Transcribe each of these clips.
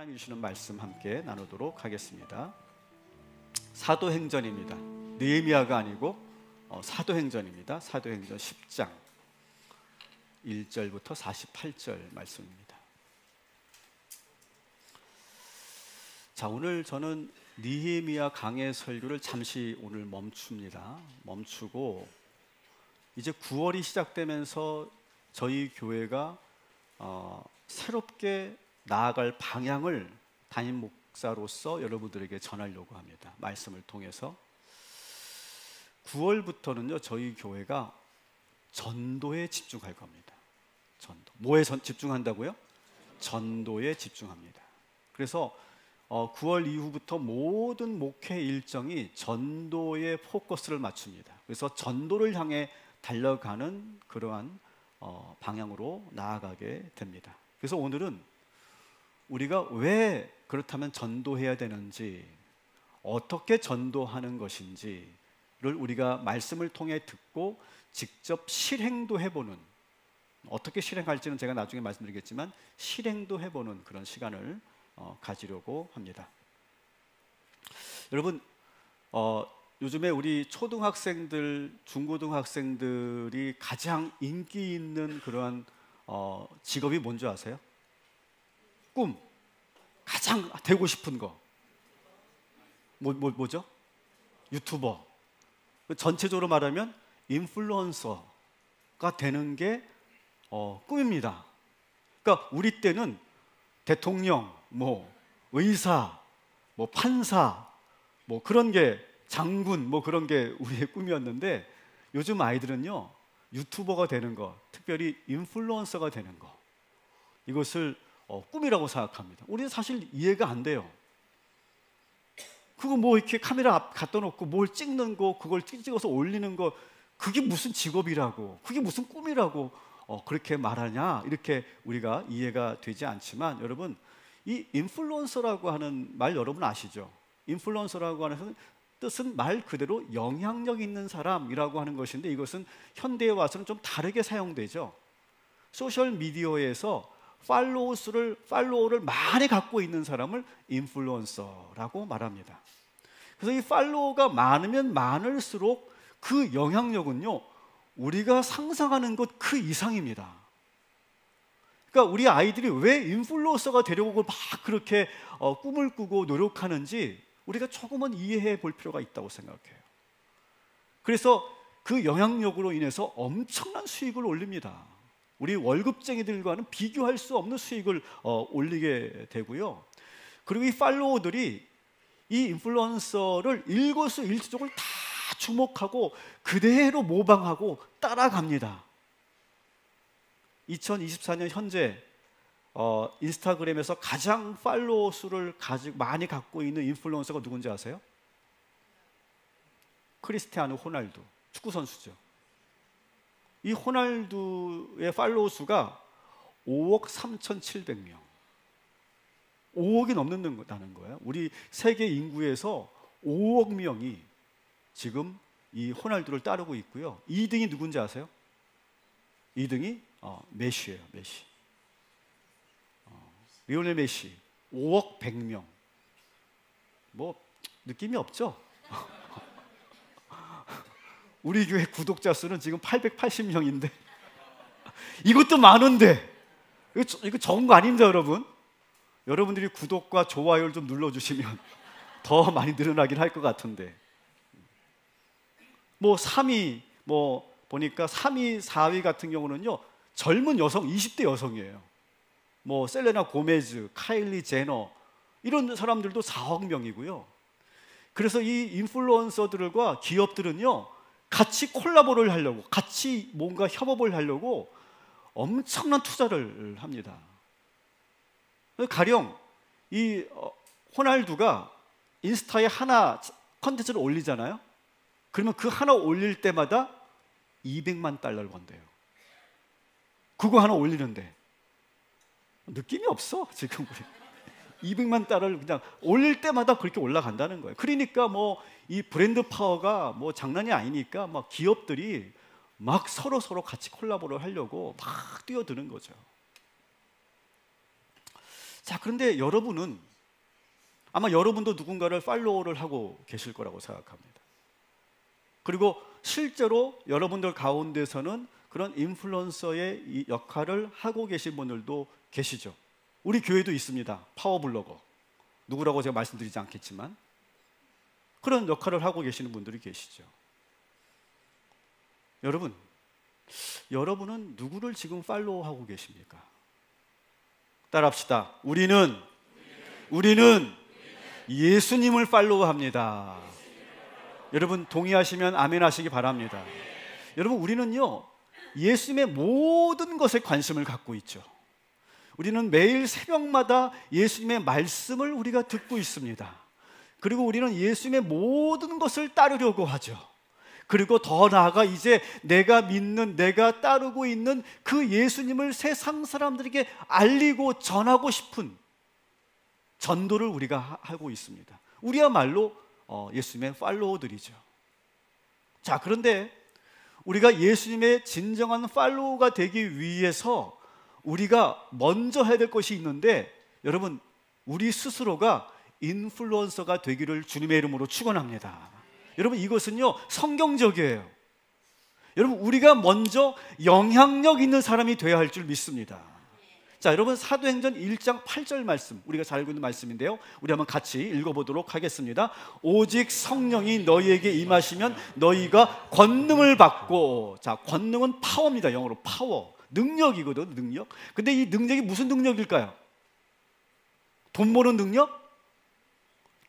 하나님이 주시는 말씀 함께 나누도록 하겠습니다. 사도행전입니다. 느헤미야가 아니고 사도행전입니다. 사도행전 10장 1절부터 48절 말씀입니다. 자, 오늘 저는 느헤미야 강해 설교를 잠시 오늘 멈추고 이제 9월이 시작되면서 저희 교회가 새롭게 나아갈 방향을 담임 목사로서 여러분들에게 전하려고 합니다. 말씀을 통해서 9월부터는요 저희 교회가 전도에 집중할 겁니다. 전도. 뭐에 집중한다고요? 전도에 집중합니다. 그래서 9월 이후부터 모든 목회 일정이 전도에 포커스를 맞춥니다. 그래서 전도를 향해 달려가는 그러한 방향으로 나아가게 됩니다. 그래서 오늘은 우리가 왜 그렇다면 전도해야 되는지, 어떻게 전도하는 것인지를 우리가 말씀을 통해 듣고 직접 실행도 해보는, 어떻게 실행할지는 제가 나중에 말씀드리겠지만 실행도 해보는 그런 시간을 가지려고 합니다. 여러분, 요즘에 우리 초등학생들, 중고등학생들이 가장 인기 있는 그러한 직업이 뭔지 아세요? 꿈, 가장 되고 싶은 거 뭐죠? 유튜버. 전체적으로 말하면 인플루언서가 되는 게 꿈입니다. 그러니까 우리 때는 대통령, 의사, 판사, 그런 게, 장군, 그런 게 우리의 꿈이었는데 요즘 아이들은요 유튜버가 되는 거, 특별히 인플루언서가 되는 거, 이것을 꿈이라고 생각합니다. 우리는 사실 이해가 안 돼요. 그거 이렇게 카메라 앞 갖다 놓고 뭘 찍는 거, 그걸 찍어서 올리는 거, 그게 무슨 직업이라고, 그게 무슨 꿈이라고 그렇게 말하냐, 이렇게 우리가 이해가 되지 않지만, 여러분, 이 인플루언서라고 하는 말 여러분 아시죠? 인플루언서라고 하는 뜻은 말 그대로 영향력 있는 사람이라고 하는 것인데, 이것은 현대에 와서는 좀 다르게 사용되죠. 소셜 미디어에서 팔로워를 많이 갖고 있는 사람을 인플루언서라고 말합니다. 그래서 이 팔로워가 많으면 많을수록 그 영향력은요 우리가 상상하는 것 그 이상입니다. 그러니까 우리 아이들이 왜 인플루언서가 되려고 막 그렇게 꿈을 꾸고 노력하는지 우리가 조금은 이해해 볼 필요가 있다고 생각해요. 그래서 그 영향력으로 인해서 엄청난 수익을 올립니다. 우리 월급쟁이들과는 비교할 수 없는 수익을 올리게 되고요. 그리고 이 팔로워들이 이 인플루언서를 일거수일투족을 다 주목하고 그대로 모방하고 따라갑니다. 2024년 현재 인스타그램에서 가장 팔로워 수를 많이 갖고 있는 인플루언서가 누군지 아세요? 크리스티아노 호날두, 축구 선수죠. 이 호날두의 팔로워 수가 5억 3,700명, 5억이 넘는다는 거예요. 우리 세계 인구에서 5억 명이 지금 이 호날두를 따르고 있고요. 2등이 누군지 아세요? 2등이 메시예요. 메시. 리오넬 메시 5억 100명. 느낌이 없죠? 우리 교회 구독자 수는 지금 880명인데 이것도 많은데 이거 적은 거 아닙니다, 여러분. 여러분들이 구독과 좋아요를 좀 눌러주시면 더 많이 늘어나긴 할 것 같은데, 3위 보니까 3위, 4위 같은 경우는요 젊은 여성, 20대 여성이에요. 셀레나 고메즈, 카일리 제너, 이런 사람들도 4억 명이고요. 그래서 이 인플루언서들과 기업들은요 같이 콜라보를 하려고, 같이 뭔가 협업을 하려고 엄청난 투자를 합니다. 가령 이 호날두가 인스타에 하나 컨텐츠를 올리잖아요. 그러면 그 하나 올릴 때마다 200만 달러를 번대요. 그거 하나 올리는데 느낌이 없어 지금 우리. 200만 달러를 그냥 올릴 때마다 그렇게 올라간다는 거예요. 그러니까 이 브랜드 파워가 장난이 아니니까 기업들이 막 서로 같이 콜라보를 하려고 막 뛰어드는 거죠. 자, 그런데 여러분은 아마 여러분도 누군가를 팔로우를 하고 계실 거라고 생각합니다. 그리고 실제로 여러분들 가운데서는 그런 인플루언서의 이 역할을 하고 계신 분들도 계시죠. 우리 교회도 있습니다. 파워블로거. 누구라고 제가 말씀드리지 않겠지만 그런 역할을 하고 계시는 분들이 계시죠. 여러분은 누구를 지금 팔로우하고 계십니까? 따라합시다. 우리는 예수님을 팔로우합니다. 여러분 동의하시면 아멘 하시기 바랍니다. 여러분, 우리는요 예수님의 모든 것에 관심을 갖고 있죠. 우리는 매일 새벽마다 예수님의 말씀을 우리가 듣고 있습니다. 그리고 우리는 예수님의 모든 것을 따르려고 하죠. 그리고 더 나아가 이제 내가 믿는, 내가 따르고 있는 그 예수님을 세상 사람들에게 알리고 전하고 싶은 전도를 우리가 하고 있습니다. 우리야말로 예수님의 팔로워들이죠. 자, 그런데 우리가 예수님의 진정한 팔로워가 되기 위해서 우리가 먼저 해야 될 것이 있는데, 여러분, 우리 스스로가 인플루언서가 되기를 주님의 이름으로 축원합니다. 여러분, 이것은요 성경적이에요. 여러분, 우리가 먼저 영향력 있는 사람이 되어야 할 줄 믿습니다. 자, 여러분, 사도행전 1장 8절 말씀, 우리가 잘 알고 있는 말씀인데요, 우리 한번 같이 읽어보도록 하겠습니다. 오직 성령이 너희에게 임하시면 너희가 권능을 받고. 자, 권능은 파워입니다. 영어로 파워, 능력이거든, 능력. 근데 이 능력이 무슨 능력일까요? 돈 버는 능력?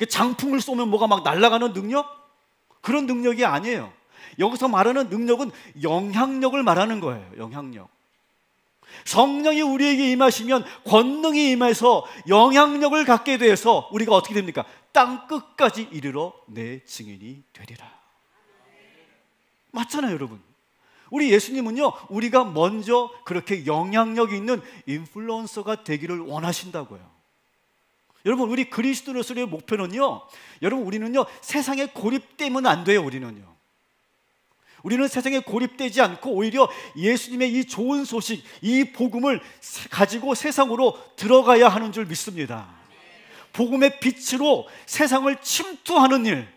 장풍을 쏘면 뭐가 막 날아가는 능력? 그런 능력이 아니에요. 여기서 말하는 능력은 영향력을 말하는 거예요. 영향력. 성령이 우리에게 임하시면 권능이 임해서 영향력을 갖게 돼서 우리가 어떻게 됩니까? 땅 끝까지 이르러 내 증인이 되리라. 맞잖아요, 여러분. 우리 예수님은요 우리가 먼저 그렇게 영향력이 있는 인플루언서가 되기를 원하신다고요. 여러분, 우리 그리스도로서의 목표는요, 여러분, 우리는요 세상에 고립되면 안 돼요. 우리는 세상에 고립되지 않고 오히려 예수님의 이 좋은 소식, 이 복음을 가지고 세상으로 들어가야 하는 줄 믿습니다. 복음의 빛으로 세상을 침투하는 일,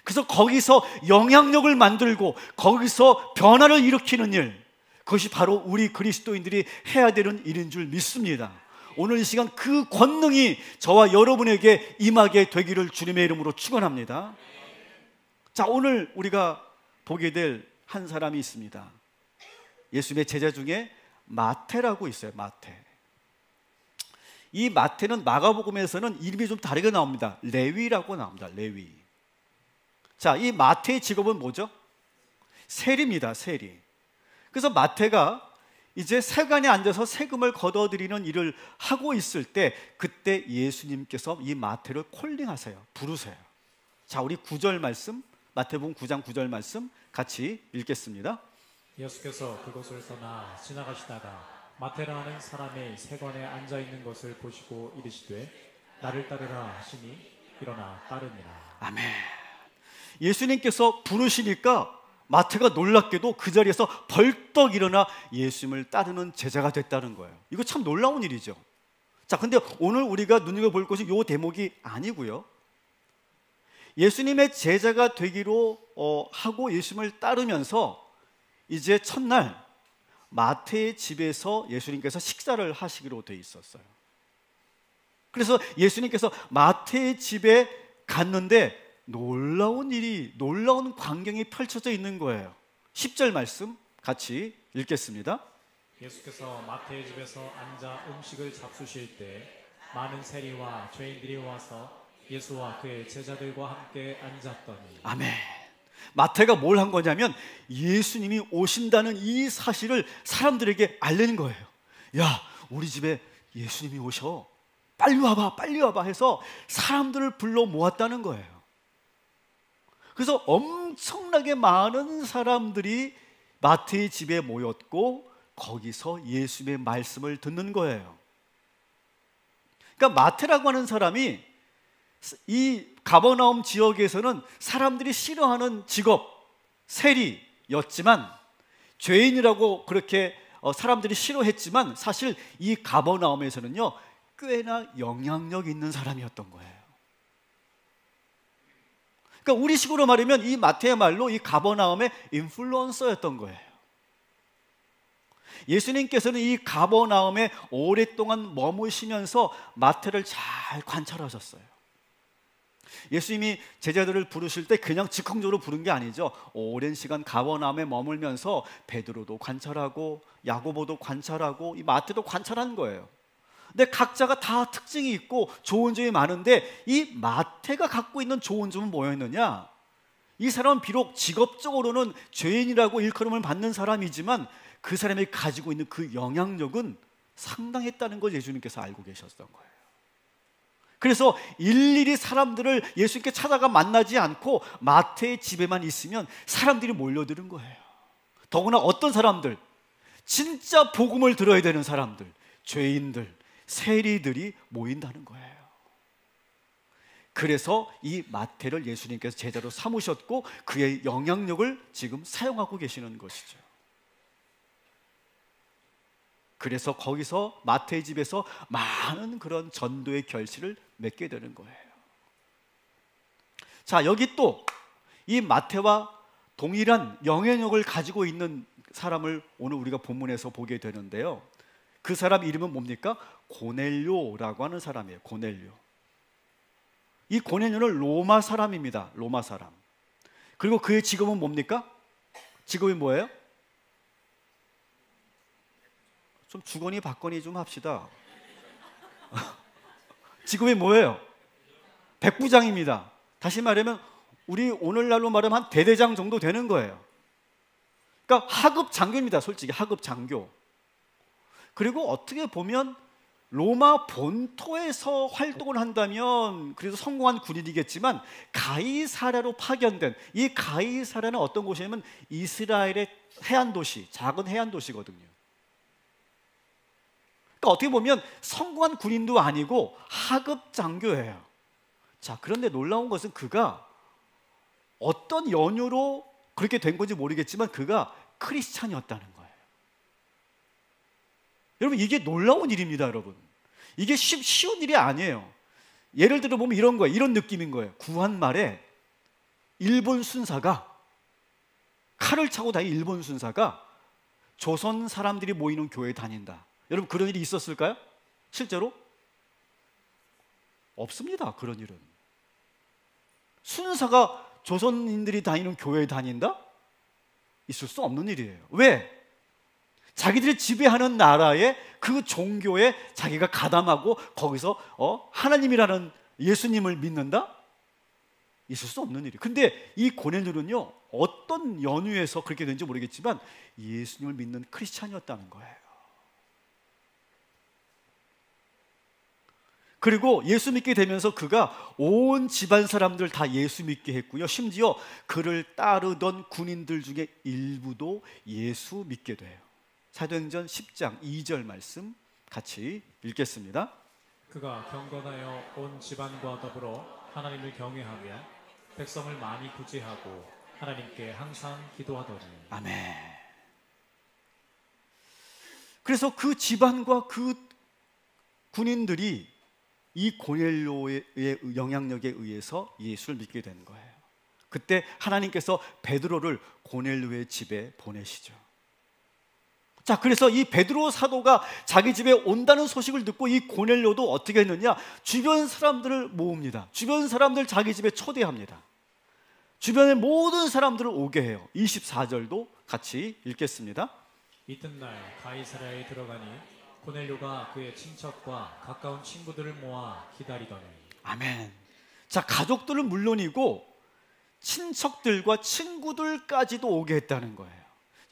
그래서 거기서 영향력을 만들고 거기서 변화를 일으키는 일, 그것이 바로 우리 그리스도인들이 해야 되는 일인 줄 믿습니다. 오늘 이 시간 그 권능이 저와 여러분에게 임하게 되기를 주님의 이름으로 축원합니다. 자, 오늘 우리가 보게 될 한 사람이 있습니다. 예수님의 제자 중에 마태라고 있어요. 마태. 이 마태는 마가복음에서는 이름이 좀 다르게 나옵니다. 레위라고 나옵니다. 레위. 자, 이 마태의 직업은 뭐죠? 세리입니다. 세리. 그래서 마태가 이제 세관에 앉아서 세금을 걷어들이는 일을 하고 있을 때, 그때 예수님께서 이 마태를 콜링하세요. 부르세요. 자, 우리 9절 말씀, 마태복음 9장 9절 말씀 같이 읽겠습니다. 예수께서 그곳을 떠나 지나가시다가 마태라는 사람의 세관에 앉아 있는 것을 보시고 이르시되 나를 따르라 하시니 일어나 따르니라. 아멘. 예수님께서 부르시니까 마태가 놀랍게도 그 자리에서 벌떡 일어나 예수님을 따르는 제자가 됐다는 거예요. 이거 참 놀라운 일이죠. 자, 근데 오늘 우리가 눈여겨볼 것이 이 대목이 아니고요, 예수님의 제자가 되기로 하고 예수님을 따르면서 이제 첫날 마태의 집에서 예수님께서 식사를 하시기로 돼 있었어요. 그래서 예수님께서 마태의 집에 갔는데 놀라운 일이, 놀라운 광경이 펼쳐져 있는 거예요. 10절 말씀 같이 읽겠습니다. 예수께서 마태의 집에서 앉아 음식을 잡수실 때 많은 세리와 죄인들이 와서 예수와 그의 제자들과 함께 앉았더니. 아멘. 마태가 뭘 한 거냐면 예수님이 오신다는 이 사실을 사람들에게 알리는 거예요. 야, 우리 집에 예수님이 오셔, 빨리 와봐, 빨리 와봐 해서 사람들을 불러 모았다는 거예요. 그래서 엄청나게 많은 사람들이 마태의 집에 모였고 거기서 예수님의 말씀을 듣는 거예요. 그러니까 마태라고 하는 사람이 이 가버나움 지역에서는 사람들이 싫어하는 직업, 세리였지만, 죄인이라고 그렇게 사람들이 싫어했지만, 사실 이 가버나움에서는요 꽤나 영향력 있는 사람이었던 거예요. 그러니까 우리식으로 말하면 이 마태의 말로 이 가버나움의 인플루언서였던 거예요. 예수님께서는 이 가버나움에 오랫동안 머무시면서 마태를 잘 관찰하셨어요. 예수님이 제자들을 부르실 때 그냥 즉흥적으로 부른 게 아니죠. 오랜 시간 가버나움에 머물면서 베드로도 관찰하고 야고보도 관찰하고 이 마태도 관찰한 거예요. 근데 각자가 다 특징이 있고 좋은 점이 많은데 이 마태가 갖고 있는 좋은 점은 뭐였느냐? 이 사람은 비록 직업적으로는 죄인이라고 일컬음을 받는 사람이지만 그 사람이 가지고 있는 그 영향력은 상당했다는 걸 예수님께서 알고 계셨던 거예요. 그래서 일일이 사람들을 예수님께 찾아가 만나지 않고 마태의 집에만 있으면 사람들이 몰려드는 거예요. 더구나 어떤 사람들, 진짜 복음을 들어야 되는 사람들, 죄인들, 세리들이 모인다는 거예요. 그래서 이 마태를 예수님께서 제자로 삼으셨고 그의 영향력을 지금 사용하고 계시는 것이죠. 그래서 거기서 마태의 집에서 많은 그런 전도의 결실을 맺게 되는 거예요. 자, 여기 또 이 마태와 동일한 영향력을 가지고 있는 사람을 오늘 우리가 본문에서 보게 되는데요. 그 사람 이름은 뭡니까? 고넬료라고 하는 사람이에요. 고넬료. 이 고넬료는 로마 사람입니다. 로마 사람. 그리고 그의 직업은 뭡니까? 직업이 뭐예요? 좀 주거니 받거니 좀 합시다. 직업이 뭐예요? 백부장입니다. 다시 말하면 우리 오늘날로 말하면 한 대대장 정도 되는 거예요. 그러니까 하급 장교입니다. 솔직히 하급 장교. 그리고 어떻게 보면 로마 본토에서 활동을 한다면 그래도 성공한 군인이겠지만 가이사랴로 파견된 이 가이사랴는 어떤 곳이냐면 이스라엘의 해안 도시, 작은 해안 도시거든요. 그러니까 어떻게 보면 성공한 군인도 아니고 하급 장교예요. 자, 그런데 놀라운 것은 그가 어떤 연유로 그렇게 된 건지 모르겠지만 그가 크리스찬이었다는 거예요. 여러분, 이게 놀라운 일입니다. 여러분, 이게 쉬운 일이 아니에요. 예를 들어 보면 이런 거예요. 이런 느낌인 거예요. 구한말에 일본 순사가 칼을 차고 다니는 일본 순사가 조선 사람들이 모이는 교회에 다닌다. 여러분, 그런 일이 있었을까요? 실제로? 없습니다. 그런 일은. 순사가 조선인들이 다니는 교회에 다닌다? 있을 수 없는 일이에요. 왜? 자기들이 지배하는 나라의 그 종교에 자기가 가담하고 거기서 하나님이라는 예수님을 믿는다? 있을 수 없는 일이에요. 근데 이 고넬료는요, 어떤 연유에서 그렇게 된지 모르겠지만 예수님을 믿는 크리스찬이었다는 거예요. 그리고 예수 믿게 되면서 그가 온 집안 사람들 다 예수 믿게 했고요. 심지어 그를 따르던 군인들 중에 일부도 예수 믿게 돼요. 사도행전 10장 2절 말씀 같이 읽겠습니다. 그가 경건하여 온 집안과 더불어 하나님을 경외하며 백성을 많이 구제하고 하나님께 항상 기도하더니. 아멘. 그래서 그 집안과 그 군인들이 이 고넬료의 영향력에 의해서 예수를 믿게 된 거예요. 그때 하나님께서 베드로를 고넬료의 집에 보내시죠. 자, 그래서 이 베드로 사도가 자기 집에 온다는 소식을 듣고 이 고넬료도 어떻게 했느냐? 주변 사람들을 모읍니다. 주변 사람들 자기 집에 초대합니다. 주변의 모든 사람들을 오게 해요. 24절도 같이 읽겠습니다. 이튿날 가이사랴에 들어가니 고넬료가 그의 친척과 가까운 친구들을 모아 기다리더니. 아멘. 자, 가족들은 물론이고 친척들과 친구들까지도 오게 했다는 거예요.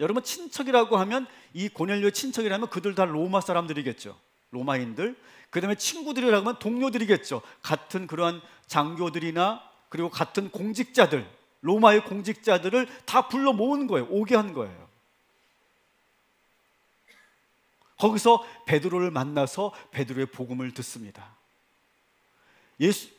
여러분, 친척이라고 하면 이 고넬료의 친척이라면 그들 다 로마 사람들이겠죠. 로마인들. 그 다음에 친구들이라고 하면 동료들이겠죠. 같은 그러한 장교들이나 그리고 같은 공직자들, 로마의 공직자들을 다 불러 모은 거예요. 오게 한 거예요. 거기서 베드로를 만나서 베드로의 복음을 듣습니다.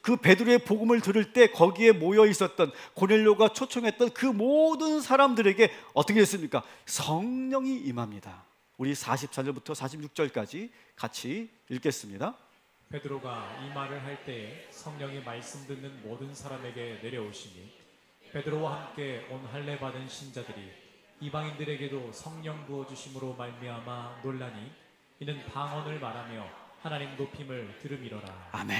그 베드로의 복음을 들을 때 거기에 모여 있었던 고넬료가 초청했던 그 모든 사람들에게 어떻게 됐습니까? 성령이 임합니다. 우리 44절부터 46절까지 같이 읽겠습니다. 베드로가 이 말을 할 때에 성령이 말씀 듣는 모든 사람에게 내려오시니 베드로와 함께 온 할례 받은 신자들이 이방인들에게도 성령 부어주심으로 말미암아 놀라니 이는 방언을 말하며 하나님 높임을 들음이로라. 아멘.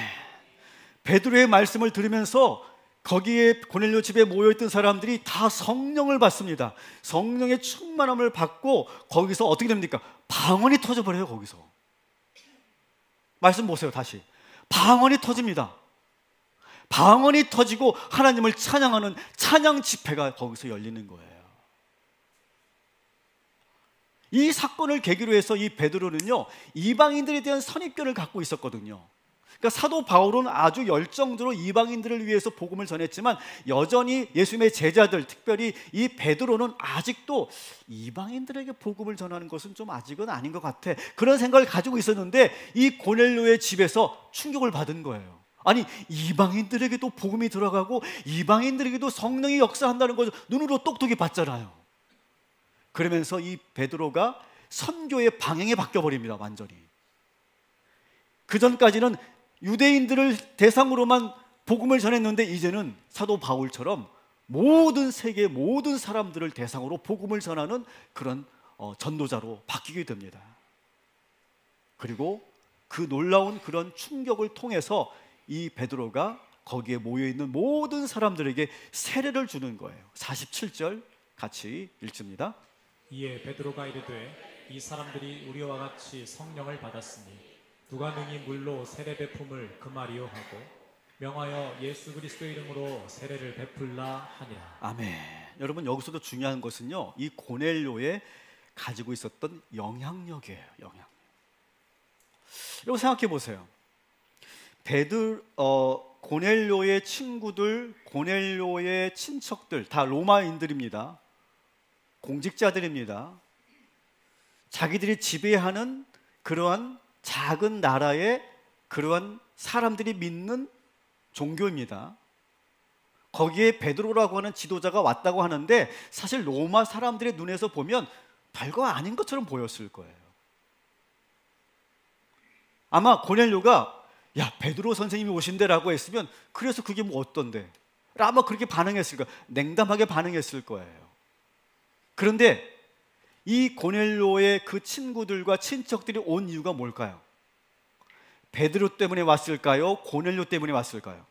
베드로의 말씀을 들으면서 거기에 고넬료 집에 모여있던 사람들이 다 성령을 받습니다. 성령의 충만함을 받고 거기서 어떻게 됩니까? 방언이 터져버려요. 거기서 말씀 보세요. 다시 방언이 터집니다. 방언이 터지고 하나님을 찬양하는 찬양 집회가 거기서 열리는 거예요. 이 사건을 계기로 해서 이 베드로는요, 이방인들에 대한 선입견을 갖고 있었거든요. 그러니까 사도 바울은 아주 열정적으로 이방인들을 위해서 복음을 전했지만 여전히 예수님의 제자들, 특별히 이 베드로는 아직도 이방인들에게 복음을 전하는 것은 좀 아직은 아닌 것 같아, 그런 생각을 가지고 있었는데 이 고넬료의 집에서 충격을 받은 거예요. 아니, 이방인들에게도 복음이 들어가고 이방인들에게도 성령이 역사한다는 것을 눈으로 똑똑히 봤잖아요. 그러면서 이 베드로가 선교의 방향이 바뀌어버립니다. 완전히. 그전까지는 유대인들을 대상으로만 복음을 전했는데 이제는 사도 바울처럼 모든 세계 모든 사람들을 대상으로 복음을 전하는 그런 전도자로 바뀌게 됩니다. 그리고 그 놀라운 그런 충격을 통해서 이 베드로가 거기에 모여있는 모든 사람들에게 세례를 주는 거예요. 47절 같이 읽습니다. 이에 베드로가 이르되 이 사람들이 우리와 같이 성령을 받았으니 누가 능히 물로 세례 베품을 금하리요 하고 명하여 예수 그리스도 이름으로 세례를 베풀라 하니라. 아멘. 여러분, 여기서도 중요한 것은요, 이 고넬료에 가지고 있었던 영향력이에요. 영향. 여러분 생각해 보세요. 고넬료의 친구들, 고넬료의 친척들 다 로마인들입니다. 공직자들입니다. 자기들이 지배하는 그러한 작은 나라의 그러한 사람들이 믿는 종교입니다. 거기에 베드로라고 하는 지도자가 왔다고 하는데 사실 로마 사람들의 눈에서 보면 별거 아닌 것처럼 보였을 거예요. 아마 고넬료가 야, 베드로 선생님이 오신대라고 했으면 그래서 그게 뭐 어떤데? 아마 그렇게 반응했을 거예요. 냉담하게 반응했을 거예요. 그런데 이 고넬료의 그 친구들과 친척들이 온 이유가 뭘까요? 베드로 때문에 왔을까요? 고넬료 때문에 왔을까요?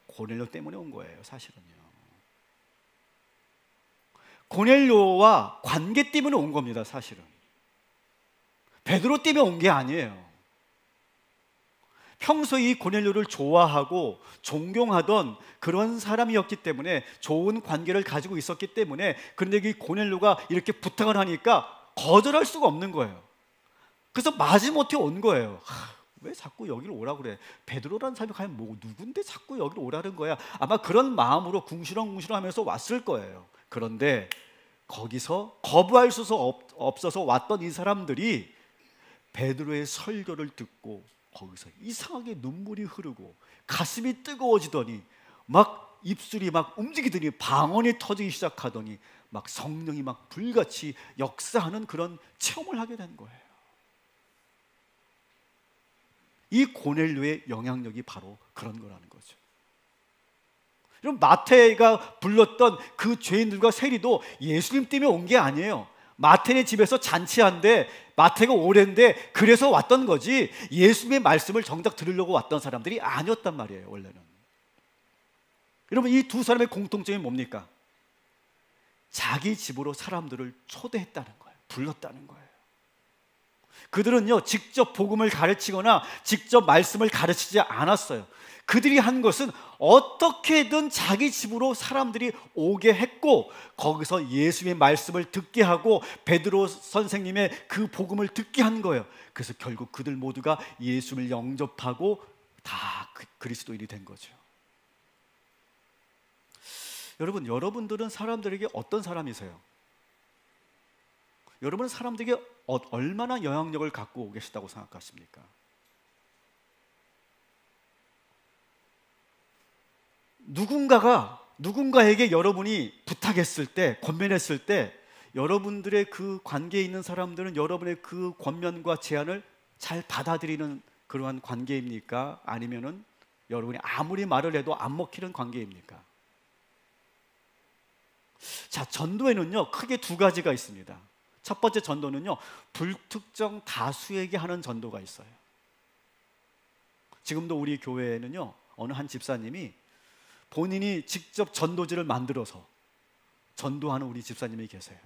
고넬료 때문에 온 거예요, 사실은요. 고넬료와 관계 때문에 온 겁니다, 사실은. 베드로 때문에 온 게 아니에요. 평소에 이 고넬료를 좋아하고 존경하던 그런 사람이었기 때문에, 좋은 관계를 가지고 있었기 때문에, 그런데 이 고넬료가 이렇게 부탁을 하니까 거절할 수가 없는 거예요. 그래서 마지못해 온 거예요. 왜 자꾸 여기로 오라고 그래? 베드로라는 사람이 과연 뭐 누군데 자꾸 여기로 오라는 거야? 아마 그런 마음으로 궁시렁궁시렁 하면서 왔을 거예요. 그런데 거기서 거부할 수 없어서 왔던 이 사람들이 베드로의 설교를 듣고 거기서 이상하게 눈물이 흐르고 가슴이 뜨거워지더니 막 입술이 막 움직이더니 방언이 터지기 시작하더니 막 성령이 막 불같이 역사하는 그런 체험을 하게 된 거예요. 이 고넬료의 영향력이 바로 그런 거라는 거죠. 여러분, 마태가 불렀던 그 죄인들과 세리도 예수님 때문에 온 게 아니에요. 마태네 집에서 잔치한데 마태가 오랜데 그래서 왔던 거지, 예수님의 말씀을 정작 들으려고 왔던 사람들이 아니었단 말이에요, 원래는. 여러분, 이 두 사람의 공통점이 뭡니까? 자기 집으로 사람들을 초대했다는 거예요. 불렀다는 거예요. 그들은요, 직접 복음을 가르치거나 직접 말씀을 가르치지 않았어요. 그들이 한 것은 어떻게든 자기 집으로 사람들이 오게 했고 거기서 예수님의 말씀을 듣게 하고 베드로 선생님의 그 복음을 듣게 한 거예요. 그래서 결국 그들 모두가 예수를 영접하고 다 그리스도인이 된 거죠. 여러분, 여러분들은 사람들에게 어떤 사람이세요? 여러분은 사람들에게 얼마나 영향력을 갖고 계시다고 생각하십니까? 누군가에게 여러분이 부탁했을 때, 권면했을 때 여러분들의 그 관계에 있는 사람들은 여러분의 그 권면과 제안을 잘 받아들이는 그러한 관계입니까? 아니면은 여러분이 아무리 말을 해도 안 먹히는 관계입니까? 자, 전도에는요 크게 두 가지가 있습니다. 첫 번째 전도는요 불특정 다수에게 하는 전도가 있어요. 지금도 우리 교회에는요 어느 한 집사님이 본인이 직접 전도지를 만들어서 전도하는 우리 집사님이 계세요.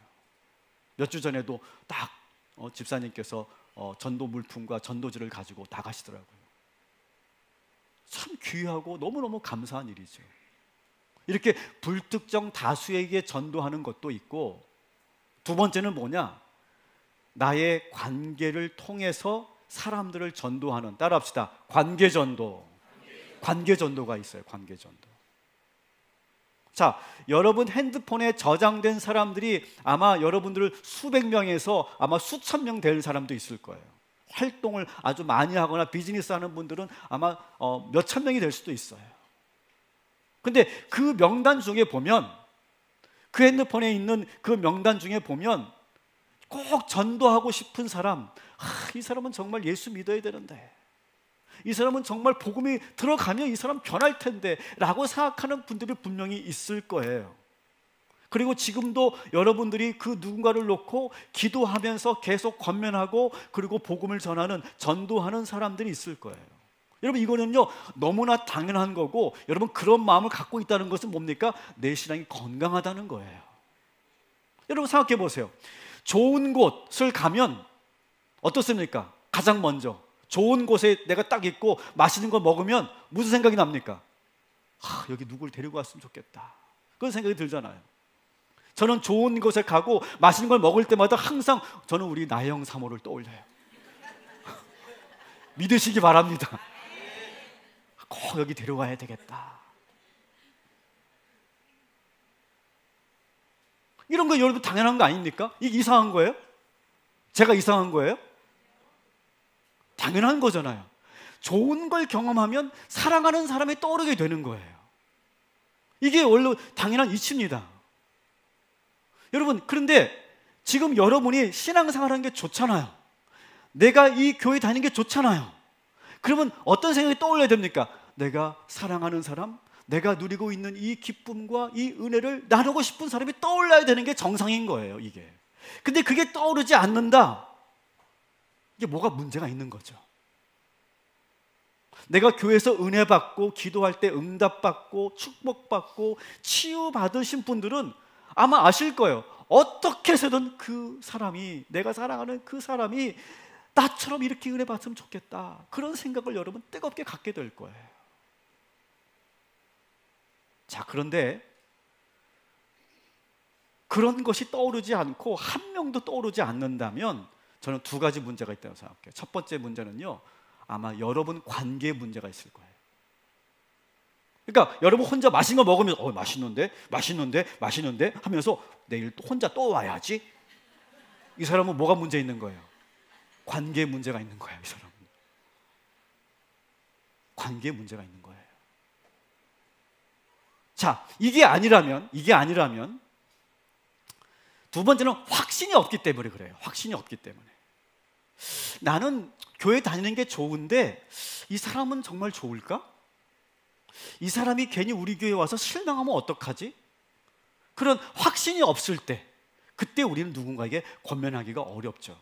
몇 주 전에도 딱 집사님께서 전도 물품과 전도지를 가지고 나가시더라고요. 참 귀하고 너무너무 감사한 일이죠. 이렇게 불특정 다수에게 전도하는 것도 있고, 두 번째는 뭐냐? 나의 관계를 통해서 사람들을 전도하는, 따라합시다. 관계전도. 관계전도가 있어요. 관계전도. 자, 여러분 핸드폰에 저장된 사람들이 아마 여러분들 수백 명에서 아마 수천 명 될 사람도 있을 거예요. 활동을 아주 많이 하거나 비즈니스 하는 분들은 아마 몇천 명이 될 수도 있어요. 근데 그 명단 중에 보면, 그 핸드폰에 있는 그 명단 중에 보면 꼭 전도하고 싶은 사람, 이 사람은 정말 예수 믿어야 되는데, 이 사람은 정말 복음이 들어가면 이 사람 변할 텐데 라고 생각하는 분들이 분명히 있을 거예요. 그리고 지금도 여러분들이 그 누군가를 놓고 기도하면서 계속 권면하고 그리고 복음을 전하는, 전도하는 사람들이 있을 거예요. 여러분, 이거는요 너무나 당연한 거고, 여러분 그런 마음을 갖고 있다는 것은 뭡니까? 내 신앙이 건강하다는 거예요. 여러분 생각해 보세요. 좋은 곳을 가면 어떻습니까? 가장 먼저 좋은 곳에 내가 딱 있고 맛있는 거 먹으면 무슨 생각이 납니까? 여기 누굴 데리고 왔으면 좋겠다, 그런 생각이 들잖아요. 저는 좋은 곳에 가고 맛있는 걸 먹을 때마다 항상 저는 우리 나영 사모를 떠올려요. 믿으시기 바랍니다. 꼭 여기 데려와야 되겠다. 이런 거 여러분 당연한 거 아닙니까? 이게 이상한 거예요? 제가 이상한 거예요? 당연한 거잖아요. 좋은 걸 경험하면 사랑하는 사람이 떠오르게 되는 거예요. 이게 원래 당연한 이치입니다. 여러분, 그런데 지금 여러분이 신앙생활하는 게 좋잖아요. 내가 이 교회 다니는 게 좋잖아요. 그러면 어떤 생각이 떠올려야 됩니까? 내가 사랑하는 사람, 내가 누리고 있는 이 기쁨과 이 은혜를 나누고 싶은 사람이 떠올라야 되는 게 정상인 거예요, 이게. 근데 그게 떠오르지 않는다. 이게 뭐가 문제가 있는 거죠. 내가 교회에서 은혜 받고 기도할 때 응답받고 축복받고 치유받으신 분들은 아마 아실 거예요. 어떻게 해서든 그 사람이, 내가 사랑하는 그 사람이 나처럼 이렇게 은혜 받으면 좋겠다, 그런 생각을 여러분 뜨겁게 갖게 될 거예요. 자, 그런데 그런 것이 떠오르지 않고 한 명도 떠오르지 않는다면 저는 두 가지 문제가 있다고 생각해요. 첫 번째 문제는요, 아마 여러분 관계에 문제가 있을 거예요. 그러니까 여러분 혼자 맛있는 거 먹으면 맛있는데 하면서 내일 또 혼자 또 와야지. 이 사람은 뭐가 문제 있는 거예요? 관계에 문제가 있는 거예요. 이 사람은 관계에 문제가 있는 거예요. 자, 이게 아니라면 두 번째는 확신이 없기 때문에 그래요. 확신이 없기 때문에. 나는 교회 다니는 게 좋은데 이 사람은 정말 좋을까? 이 사람이 괜히 우리 교회에 와서 실망하면 어떡하지? 그런 확신이 없을 때, 그때 우리는 누군가에게 권면하기가 어렵죠.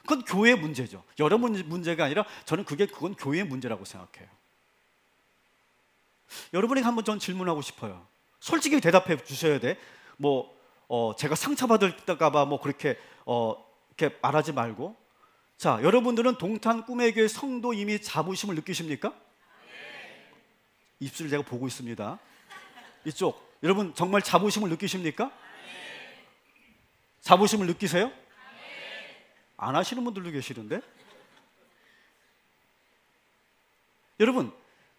그건 교회의 문제죠. 여러분 문제가 아니라 저는 그건 교회의 문제라고 생각해요. 여러분에게 한번 전 질문하고 싶어요. 솔직히 대답해 주셔야 돼. 제가 상처받을까 봐 그렇게 말하지 말고. 자, 여러분들은 동탄 꿈의 교회 성도 이미 자부심을 느끼십니까? 입술을 제가 보고 있습니다. 이쪽, 여러분 정말 자부심을 느끼십니까? 자부심을 느끼세요? 안 하시는 분들도 계시던데? 여러분,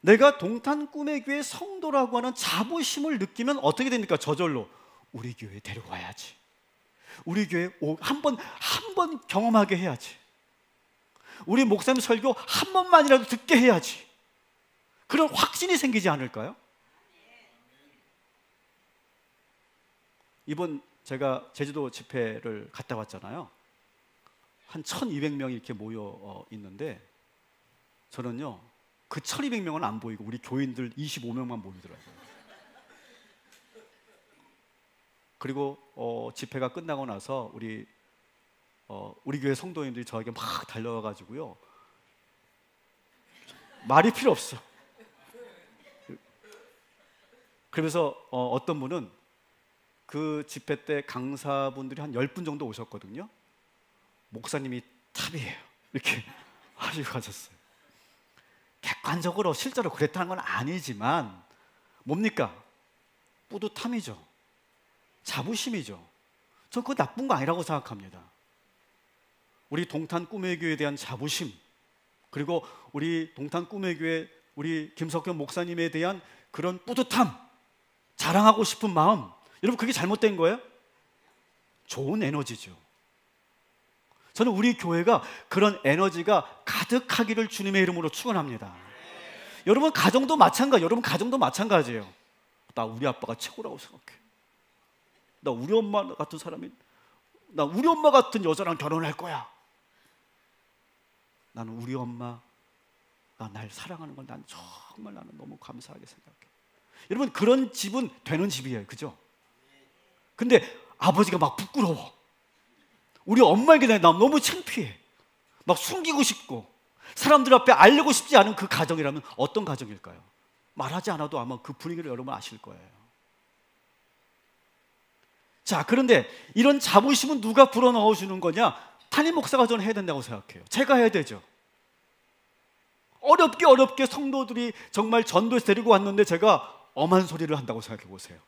내가 동탄 꿈의 교회 성도라고 하는 자부심을 느끼면 어떻게 됩니까? 저절로 우리 교회에 데려와야지, 우리 교회에 한 번 경험하게 해야지, 우리 목사님 설교 한 번만이라도 듣게 해야지, 그런 확신이 생기지 않을까요? 이번 제가 제주도 집회를 갔다 왔잖아요. 한 1200명이 이렇게 모여 있는데 저는요 그 1200명은 안 보이고 우리 교인들 25명만 보이더라고요. 그리고 집회가 끝나고 나서 우리 교회 성도님들이 저에게 막 달려와가지고요 말이 필요 없어. 그래서 어떤 분은 그 집회 때 강사분들이 한 10분 정도 오셨거든요. 목사님이 탑이에요 이렇게 하시고 가셨어요. 객관적으로 실제로 그랬다는 건 아니지만 뭡니까? 뿌듯함이죠. 자부심이죠. 저는 그거 나쁜 거 아니라고 생각합니다. 우리 동탄 꿈의 교회에 대한 자부심, 그리고 우리 동탄 꿈의 교회 우리 김석현 목사님에 대한 그런 뿌듯함, 자랑하고 싶은 마음, 여러분 그게 잘못된 거예요? 좋은 에너지죠. 저는 우리 교회가 그런 에너지가 가득하기를 주님의 이름으로 축원합니다. 여러분 가정도 마찬가지예요. 여러분 가정도 마찬가지예요. 나 우리 아빠가 최고라고 생각해. 나 우리 엄마 같은 사람이, 나 우리 엄마 같은 여자랑 결혼할 거야. 나는 우리 엄마가 날 사랑하는 걸 난 정말 나는 너무 감사하게 생각해. 여러분 그런 집은 되는 집이에요, 그죠? 근데 아버지가 막 부끄러워. 우리 엄마에게 나 너무 창피해. 막 숨기고 싶고 사람들 앞에 알리고 싶지 않은 그 가정이라면 어떤 가정일까요? 말하지 않아도 아마 그 분위기를 여러분 아실 거예요. 자, 그런데 이런 자부심은 누가 불어넣어 주는 거냐? 담임 목사가 저는 해야 된다고 생각해요. 제가 해야 되죠. 어렵게 성도들이 정말 전도에서 데리고 왔는데 제가 엄한 소리를 한다고 생각해 보세요.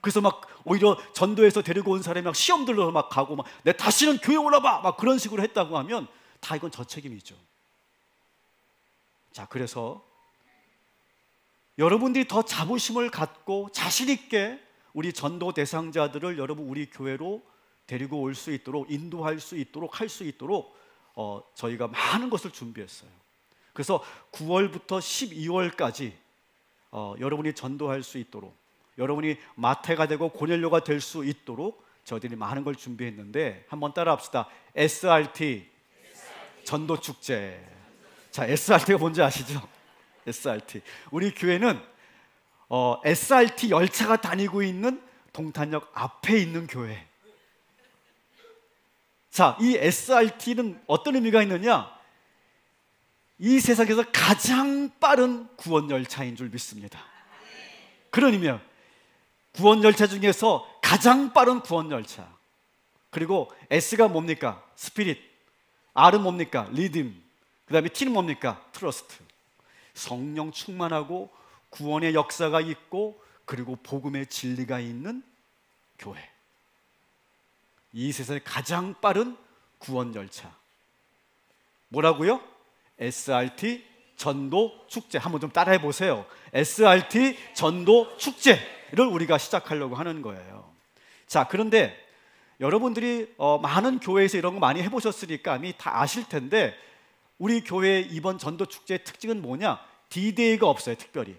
그래서 막 오히려 전도에서 데리고 온 사람이 막 시험 들러서 막 가고 막 내 다시는 교회 올라봐 막 그런 식으로 했다고 하면 다 이건 저 책임이죠. 자, 그래서 여러분들이 더 자부심을 갖고 자신 있게 우리 전도 대상자들을 여러분 우리 교회로 데리고 올 수 있도록, 인도할 수 있도록, 할 수 있도록 저희가 많은 것을 준비했어요. 그래서 9월부터 12월까지 여러분이 전도할 수 있도록, 여러분이 마태가 되고 고넬료가 될 수 있도록 저희들이 많은 걸 준비했는데 한번 따라합시다. SRT 전도 축제. 자, SRT가 뭔지 아시죠? SRT. 우리 교회는 SRT 열차가 다니고 있는 동탄역 앞에 있는 교회. 자, 이 SRT는 어떤 의미가 있느냐? 이 세상에서 가장 빠른 구원 열차인 줄 믿습니다. 그런 의미예요. 구원 열차 중에서 가장 빠른 구원 열차. 그리고 S가 뭡니까? 스피릿. R은 뭡니까? 리듬. 그 다음에 T는 뭡니까? 트러스트. 성령 충만하고 구원의 역사가 있고 그리고 복음의 진리가 있는 교회. 이 세상의 가장 빠른 구원 열차. 뭐라고요? SRT 전도 축제. 한번 좀 따라해 보세요. SRT 전도 축제를 우리가 시작하려고 하는 거예요. 자, 그런데 여러분들이 많은 교회에서 이런 거 많이 해보셨으니까 이미 다 아실 텐데 우리 교회 이번 전도 축제의 특징은 뭐냐? D-Day가 없어요. 특별히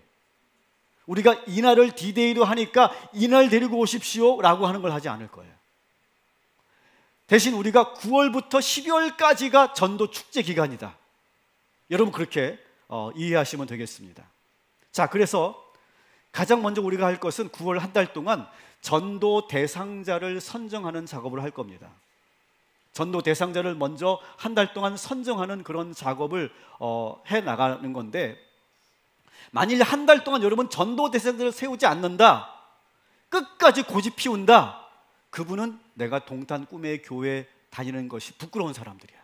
우리가 이날을 D-Day로 하니까 이날 데리고 오십시오 라고 하는 걸 하지 않을 거예요. 대신 우리가 9월부터 12월까지가 전도 축제 기간이다. 여러분 그렇게 이해하시면 되겠습니다. 자, 그래서 가장 먼저 우리가 할 것은 9월 한 달 동안 전도 대상자를 선정하는 작업을 할 겁니다. 전도 대상자를 먼저 한 달 동안 선정하는 그런 작업을 해 나가는 건데, 만일 한 달 동안 여러분 전도 대상자를 세우지 않는다, 끝까지 고집 피운다, 그분은 내가 동탄 꿈의 교회 다니는 것이 부끄러운 사람들이야.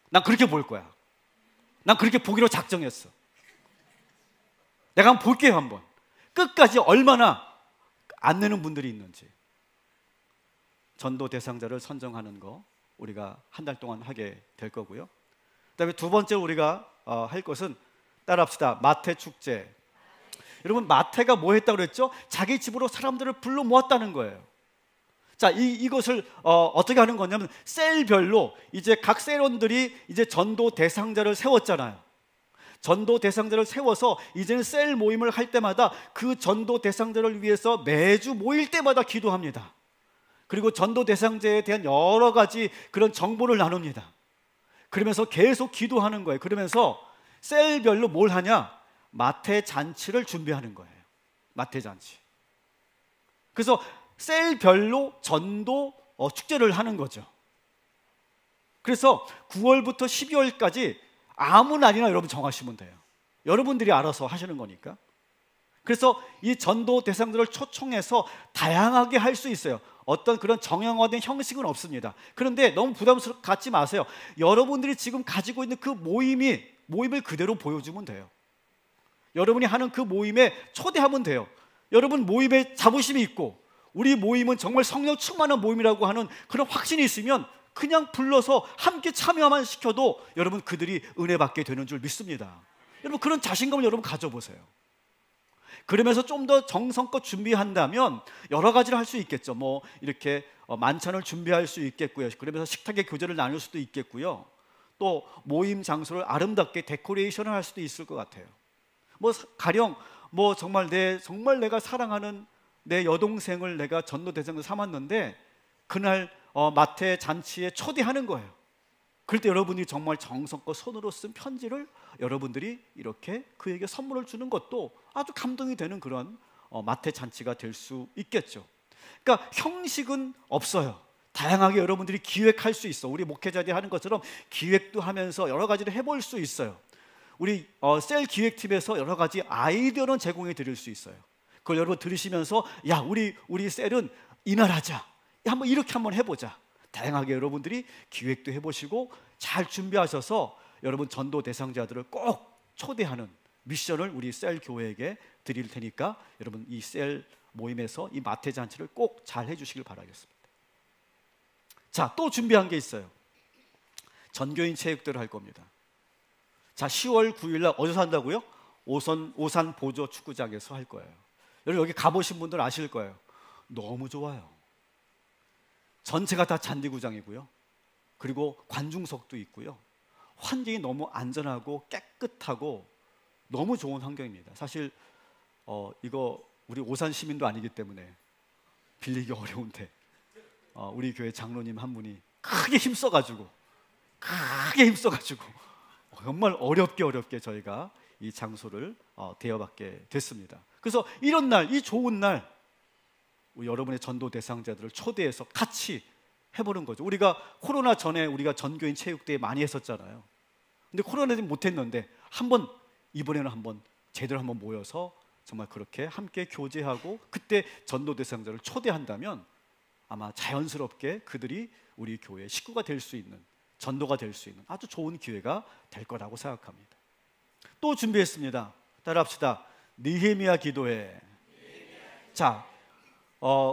난 그렇게 볼 거야. 난 그렇게 보기로 작정했어. 내가 한번 볼게요. 한번 끝까지 얼마나 안 내는 분들이 있는지. 전도 대상자를 선정하는 거 우리가 한 달 동안 하게 될 거고요. 그다음에 두 번째 우리가 할 것은 따라합시다. 마태 축제. 여러분 마태가 뭐 했다고 그랬죠? 자기 집으로 사람들을 불러 모았다는 거예요. 자, 이것을 어떻게 하는 거냐면 셀별로 이제 각 셀원들이 이제 전도 대상자를 세웠잖아요. 전도 대상자를 세워서 이제는 셀 모임을 할 때마다 그 전도 대상자를 위해서 매주 모일 때마다 기도합니다. 그리고 전도 대상자에 대한 여러 가지 그런 정보를 나눕니다. 그러면서 계속 기도하는 거예요. 그러면서 셀별로 뭘 하냐? 마태 잔치를 준비하는 거예요. 마태 잔치. 그래서 셀별로 전도 축제를 하는 거죠. 그래서 9월부터 12월까지 아무 날이나 여러분 정하시면 돼요. 여러분들이 알아서 하시는 거니까. 그래서 이 전도 대상들을 초청해서 다양하게 할 수 있어요. 어떤 그런 정형화된 형식은 없습니다. 그런데 너무 부담스럽게 갖지 마세요. 여러분들이 지금 가지고 있는 그 모임을 그대로 보여주면 돼요. 여러분이 하는 그 모임에 초대하면 돼요. 여러분 모임에 자부심이 있고 우리 모임은 정말 성령 충만한 모임이라고 하는 그런 확신이 있으면 그냥 불러서 함께 참여만 시켜도 여러분 그들이 은혜 받게 되는 줄 믿습니다. 여러분 그런 자신감을 여러분 가져보세요. 그러면서 좀 더 정성껏 준비한다면 여러 가지를 할 수 있겠죠. 뭐 이렇게 만찬을 준비할 수 있겠고요. 그러면서 식탁의 교제를 나눌 수도 있겠고요. 또 모임 장소를 아름답게 데코레이션을 할 수도 있을 것 같아요. 뭐 가령 뭐 정말 내가 사랑하는 내 여동생을 내가 전도 대상으로 삼았는데 그날 마태 잔치에 초대하는 거예요. 그럴 때 여러분이 정말 정성껏 손으로 쓴 편지를 여러분들이 이렇게 그에게 선물을 주는 것도 아주 감동이 되는 그런 마태 잔치가 될 수 있겠죠. 그러니까 형식은 없어요. 다양하게 여러분들이 기획할 수 있어. 우리 목회자들이 하는 것처럼 기획도 하면서 여러 가지를 해볼 수 있어요. 우리 셀 기획팀에서 여러 가지 아이디어는 제공해 드릴 수 있어요. 그걸 여러분 들으시면서 야 우리 셀은 이날 하자. 한번 이렇게 한번 해보자. 다양하게 여러분들이 기획도 해보시고 잘 준비하셔서 여러분 전도 대상자들을 꼭 초대하는 미션을 우리 셀 교회에게 드릴 테니까 여러분 이 셀 모임에서 이 마태 잔치를 꼭 잘 해주시길 바라겠습니다. 자, 또 준비한 게 있어요. 전교인 체육대회를 할 겁니다. 자, 10월 9일 날 어디서 한다고요? 오산 보조 축구장에서 할 거예요. 여러분 여기 가보신 분들 아실 거예요. 너무 좋아요. 전체가 다 잔디구장이고요. 그리고 관중석도 있고요. 환경이 너무 안전하고 깨끗하고 너무 좋은 환경입니다. 사실 이거 우리 오산 시민도 아니기 때문에 빌리기 어려운데 우리 교회 장로님 한 분이 크게 힘써가지고 정말 어렵게 저희가 이 장소를 대여받게 됐습니다. 그래서 이런 날, 이 좋은 날 여러분의 전도 대상자들을 초대해서 같이 해보는 거죠. 우리가 코로나 전에 우리가 전교인 체육대회 많이 했었잖아요. 근데 코로나는 못했는데 이번에는 한번 제대로 한번 모여서 정말 그렇게 함께 교제하고 그때 전도 대상자를 초대한다면 아마 자연스럽게 그들이 우리 교회의 식구가 될 수 있는, 전도가 될 수 있는 아주 좋은 기회가 될 거라고 생각합니다. 또 준비했습니다. 따라합시다. 느헤미야 기도회. 자,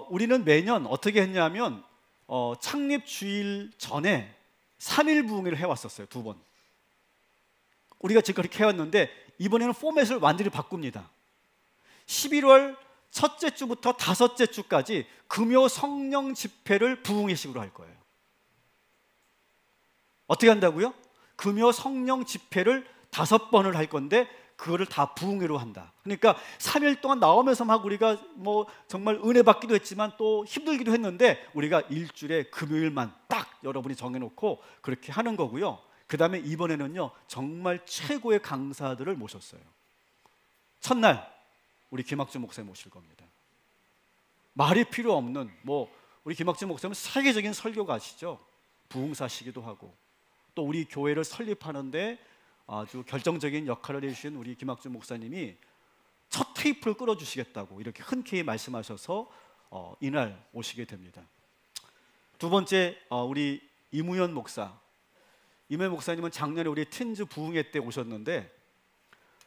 우리는 매년 어떻게 했냐면 창립 주일 전에 3일 부흥회를 해왔었어요. 2번. 우리가 지금 그렇게 해왔는데 이번에는 포맷을 완전히 바꿉니다. 11월 첫째 주부터 다섯째 주까지 금요 성령 집회를 부흥회식으로 할 거예요. 어떻게 한다고요? 금요 성령 집회를 5번을 할 건데 그거를 다 부흥회로 한다. 그러니까 3일 동안 나오면서 막 우리가 뭐 정말 은혜 받기도 했지만 또 힘들기도 했는데 우리가 일주일에 금요일만 딱 여러분이 정해놓고 그렇게 하는 거고요. 그 다음에 이번에는요 정말 최고의 강사들을 모셨어요. 첫날 우리 김학주 목사님 모실 겁니다. 말이 필요 없는 우리 김학주 목사님은 세계적인 설교가시죠. 부흥사시기도 하고 또 우리 교회를 설립하는데 아주 결정적인 역할을 해주신 우리 김학주 목사님이 첫 테이프를 끌어주시겠다고 이렇게 흔쾌히 말씀하셔서 이날 오시게 됩니다. 두 번째 우리 이무현 목사님은 작년에 우리 틴즈 부흥회 때 오셨는데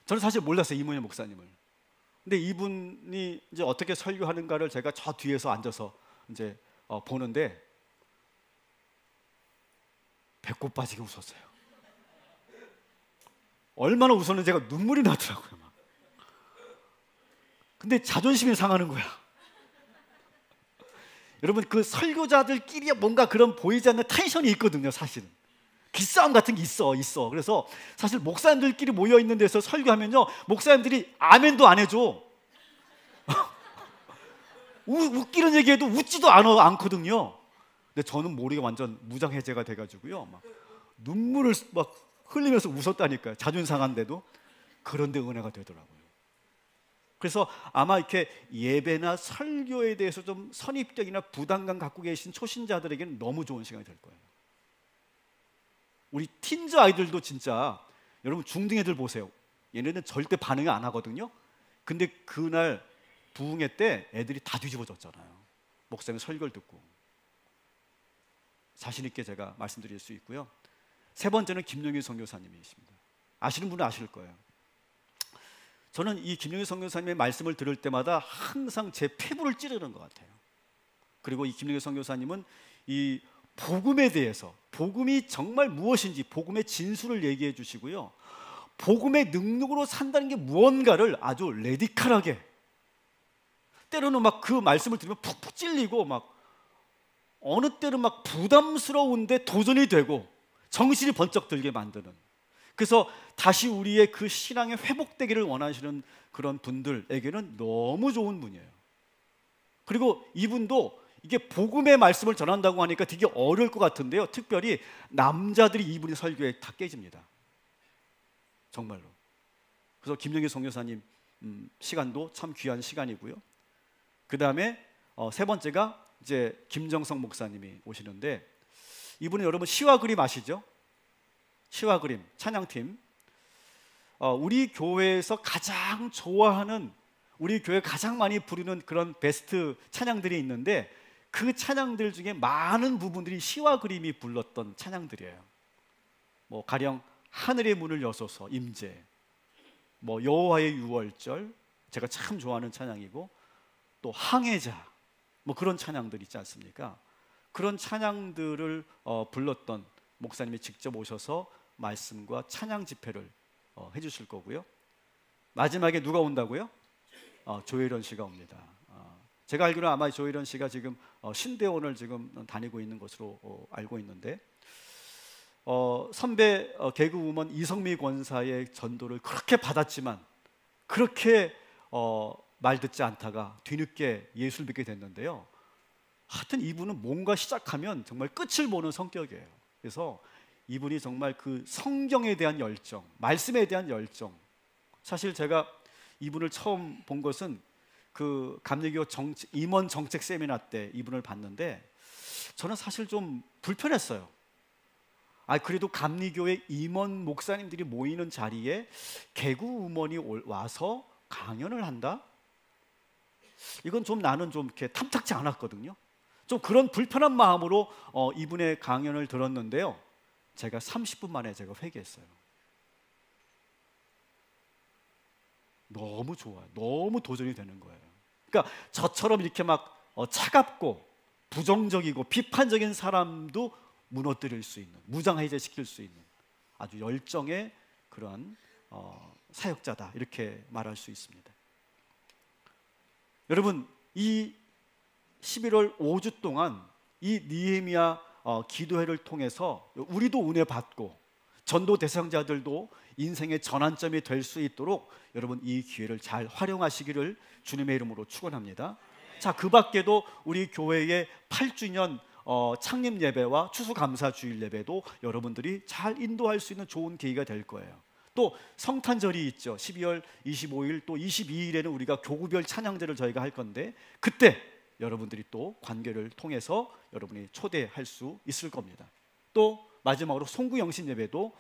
저는 사실 몰랐어요. 이무현 목사님을. 근데 이분이 이제 어떻게 설교하는가를 제가 저 뒤에서 앉아서 이제 보는데 배꼽 빠지게 웃었어요. 얼마나 웃었는지 제가 눈물이 나더라고요. 막. 근데 자존심이 상하는 거야. 여러분 그 설교자들끼리 뭔가 그런 보이지 않는 텐션이 있거든요. 사실은 기싸움 같은 게 있어. 그래서 사실 목사님들끼리 모여 있는 데서 설교하면요 목사님들이 아멘도 안 해줘. 웃기는 얘기해도 웃지도 않거든요. 근데 저는 모르게 완전 무장해제가 돼가지고요, 막 눈물을 막 흘리면서 웃었다니까요. 자존심 상한데도. 그런데 은혜가 되더라고요. 그래서 아마 이렇게 예배나 설교에 대해서 좀 선입견이나 부담감 갖고 계신 초신자들에게는 너무 좋은 시간이 될 거예요. 우리 틴즈 아이들도 진짜, 여러분 중등 애들 보세요. 얘네는 절대 반응이 안 하거든요. 근데 그날 부흥회 때 애들이 다 뒤집어졌잖아요. 목사님 설교를 듣고. 자신 있게 제가 말씀드릴 수 있고요. 세 번째는 김용희 선교사님이십니다. 아시는 분은 아실 거예요. 저는 이 김용희 선교사님의 말씀을 들을 때마다 항상 제 폐부를 찌르는 것 같아요. 그리고 이 김용희 선교사님은 이 복음에 대해서, 복음이 정말 무엇인지 복음의 진수를 얘기해 주시고요, 복음의 능력으로 산다는 게 무언가를 아주 레디컬하게, 때로는 막 그 말씀을 들으면 푹푹 찔리고, 막 어느 때는 막 부담스러운데 도전이 되고 정신이 번쩍 들게 만드는, 그래서 다시 우리의 그 신앙이 회복되기를 원하시는 그런 분들에게는 너무 좋은 분이에요. 그리고 이분도 이게 복음의 말씀을 전한다고 하니까 되게 어려울 것 같은데요, 특별히 남자들이 이분의 설교에 다 깨집니다. 정말로. 그래서 김영희 선교사님 시간도 참 귀한 시간이고요. 그 다음에 세 번째가 이제 김정성 목사님이 오시는데, 이분은 여러분 시와 그림 아시죠? 시와 그림 찬양팀. 우리 교회에서 가장 좋아하는, 우리 교회 가장 많이 부르는 그런 베스트 찬양들이 있는데, 그 찬양들 중에 많은 부분들이 시와 그림이 불렀던 찬양들이에요. 뭐 가령 하늘의 문을 여소서, 임재, 뭐 여호와의 유월절, 제가 참 좋아하는 찬양이고, 또 항해자, 뭐 그런 찬양들 있지 않습니까? 그런 찬양들을 불렀던 목사님이 직접 오셔서 말씀과 찬양 집회를 해주실 거고요. 마지막에 누가 온다고요? 조혜련 씨가 옵니다. 제가 알기로는 아마 조혜련 씨가 지금 신대원을 지금 다니고 있는 것으로 알고 있는데, 선배 개그우먼 이성미 권사의 전도를 그렇게 받았지만 그렇게 말 듣지 않다가 뒤늦게 예수를 믿게 됐는데요. 하여튼 이분은 뭔가 시작하면 정말 끝을 보는 성격이에요. 그래서 이분이 정말 그 성경에 대한 열정, 말씀에 대한 열정. 사실 제가 이분을 처음 본 것은 그 감리교 임원 정책 세미나 때 이분을 봤는데, 저는 사실 좀 불편했어요. 그래도 감리교의 임원 목사님들이 모이는 자리에 개그우먼이 와서 강연을 한다? 이건 좀 나는 좀 이렇게 탐탁지 않았거든요. 좀 그런 불편한 마음으로 이분의 강연을 들었는데요, 제가 30분 만에 제가 회개했어요. 너무 좋아요. 너무 도전이 되는 거예요. 그러니까 저처럼 이렇게 막 차갑고 부정적이고 비판적인 사람도 무너뜨릴 수 있는, 무장해제시킬 수 있는 아주 열정의 그러한 사역자다, 이렇게 말할 수 있습니다. 여러분, 이 11월 5주 동안 이 느헤미야 기도회를 통해서 우리도 은혜 받고 전도 대상자들도 인생의 전환점이 될 수 있도록 여러분 이 기회를 잘 활용하시기를 주님의 이름으로 축원합니다. 자, 그 밖에도 우리 교회의 8주년 창립 예배와 추수감사 주일 예배도 여러분들이 잘 인도할 수 있는 좋은 계기가 될 거예요. 또 성탄절이 있죠. 12월 25일 또 22일에는 우리가 교구별 찬양제를 저희가 할 건데, 그때 여러분들이 또 관계를 통해서 여러분이 초대할 수 있을 겁니다. 또 마지막으로 송구영신 예배도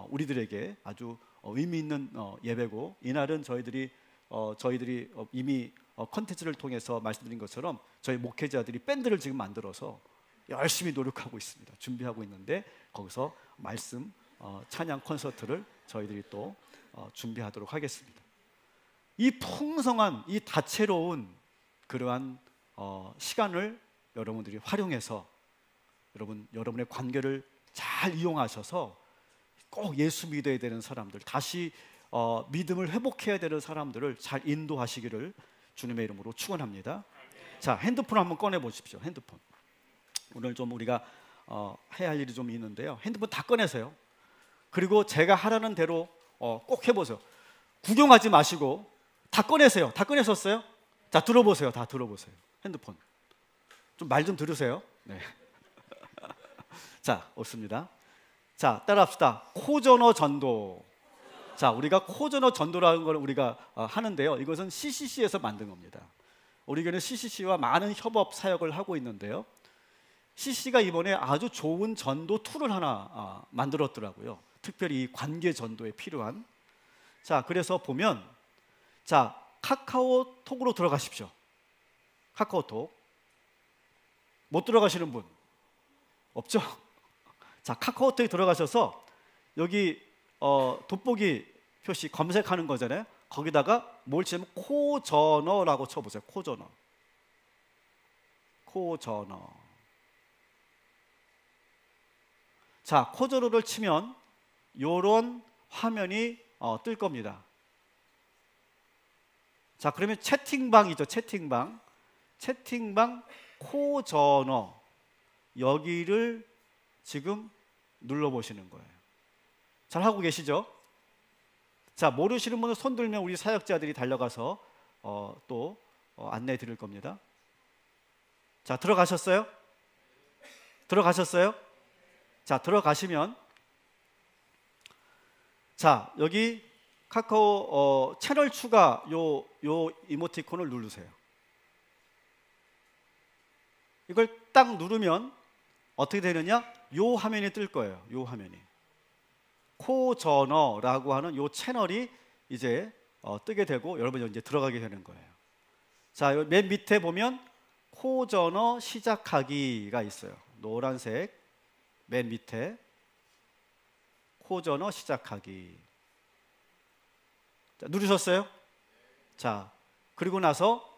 우리들에게 아주 의미 있는 예배고, 이날은 저희들이 이미 컨텐츠를 통해서 말씀드린 것처럼 저희 목회자들이 밴드를 지금 만들어서 열심히 노력하고 있습니다. 준비하고 있는데, 거기서 말씀 찬양 콘서트를 저희들이 또 준비하도록 하겠습니다. 이 풍성한, 이 다채로운 그러한 시간을 여러분들이 활용해서 여러분의 관계를 잘 이용하셔서 꼭 예수 믿어야 되는 사람들, 다시 믿음을 회복해야 되는 사람들을 잘 인도하시기를 주님의 이름으로 축원합니다. 자, 핸드폰 한번 꺼내 보십시오. 핸드폰. 오늘 좀 우리가 해야 할 일이 좀 있는데요, 핸드폰 다 꺼내세요. 그리고 제가 하라는 대로 꼭 해보세요. 구경하지 마시고 다 꺼내세요. 다 꺼내셨어요? 자, 들어보세요. 다 들어보세요. 핸드폰. 좀 말 좀 들으세요. 네. 자, 옳습니다. 자, 따라합시다. 코전어 전도. 자, 우리가 코전어 전도라는 걸 우리가 하는데요. 이것은 CCC에서 만든 겁니다. 우리 교회는 CCC와 많은 협업 사역을 하고 있는데요. CCC가 이번에 아주 좋은 전도 툴을 하나 만들었더라고요. 특별히 이 관계 전도에 필요한. 자, 그래서 보면, 자, 카카오톡으로 들어가십시오. 카카오톡. 못 들어가시는 분 없죠? 자, 카카오톡에 들어가셔서 여기 돋보기 표시 검색하는 거잖아요. 거기다가 뭘 치면 코전어라고 쳐보세요. 코전어. 코전어. 자, 코전어를 치면 요런 화면이 뜰 겁니다. 자, 그러면 채팅방이죠. 채팅방. 채팅방 코전어. 여기를 지금 눌러보시는 거예요. 잘 하고 계시죠? 자, 모르시는 분은 손 들면 우리 사역자들이 달려가서 또 안내해 드릴 겁니다. 자, 들어가셨어요? 들어가셨어요? 자, 들어가시면, 자, 여기 카카오 채널 추가 요 이모티콘을 누르세요. 이걸 딱 누르면 어떻게 되느냐? 요 화면이 뜰 거예요. 요 화면이. 코전어라고 하는 요 채널이 이제 뜨게 되고 여러분이 이제 들어가게 되는 거예요. 자, 맨 밑에 보면 코전어 시작하기가 있어요. 노란색 맨 밑에 코전어 시작하기. 자, 누르셨어요? 자, 그리고 나서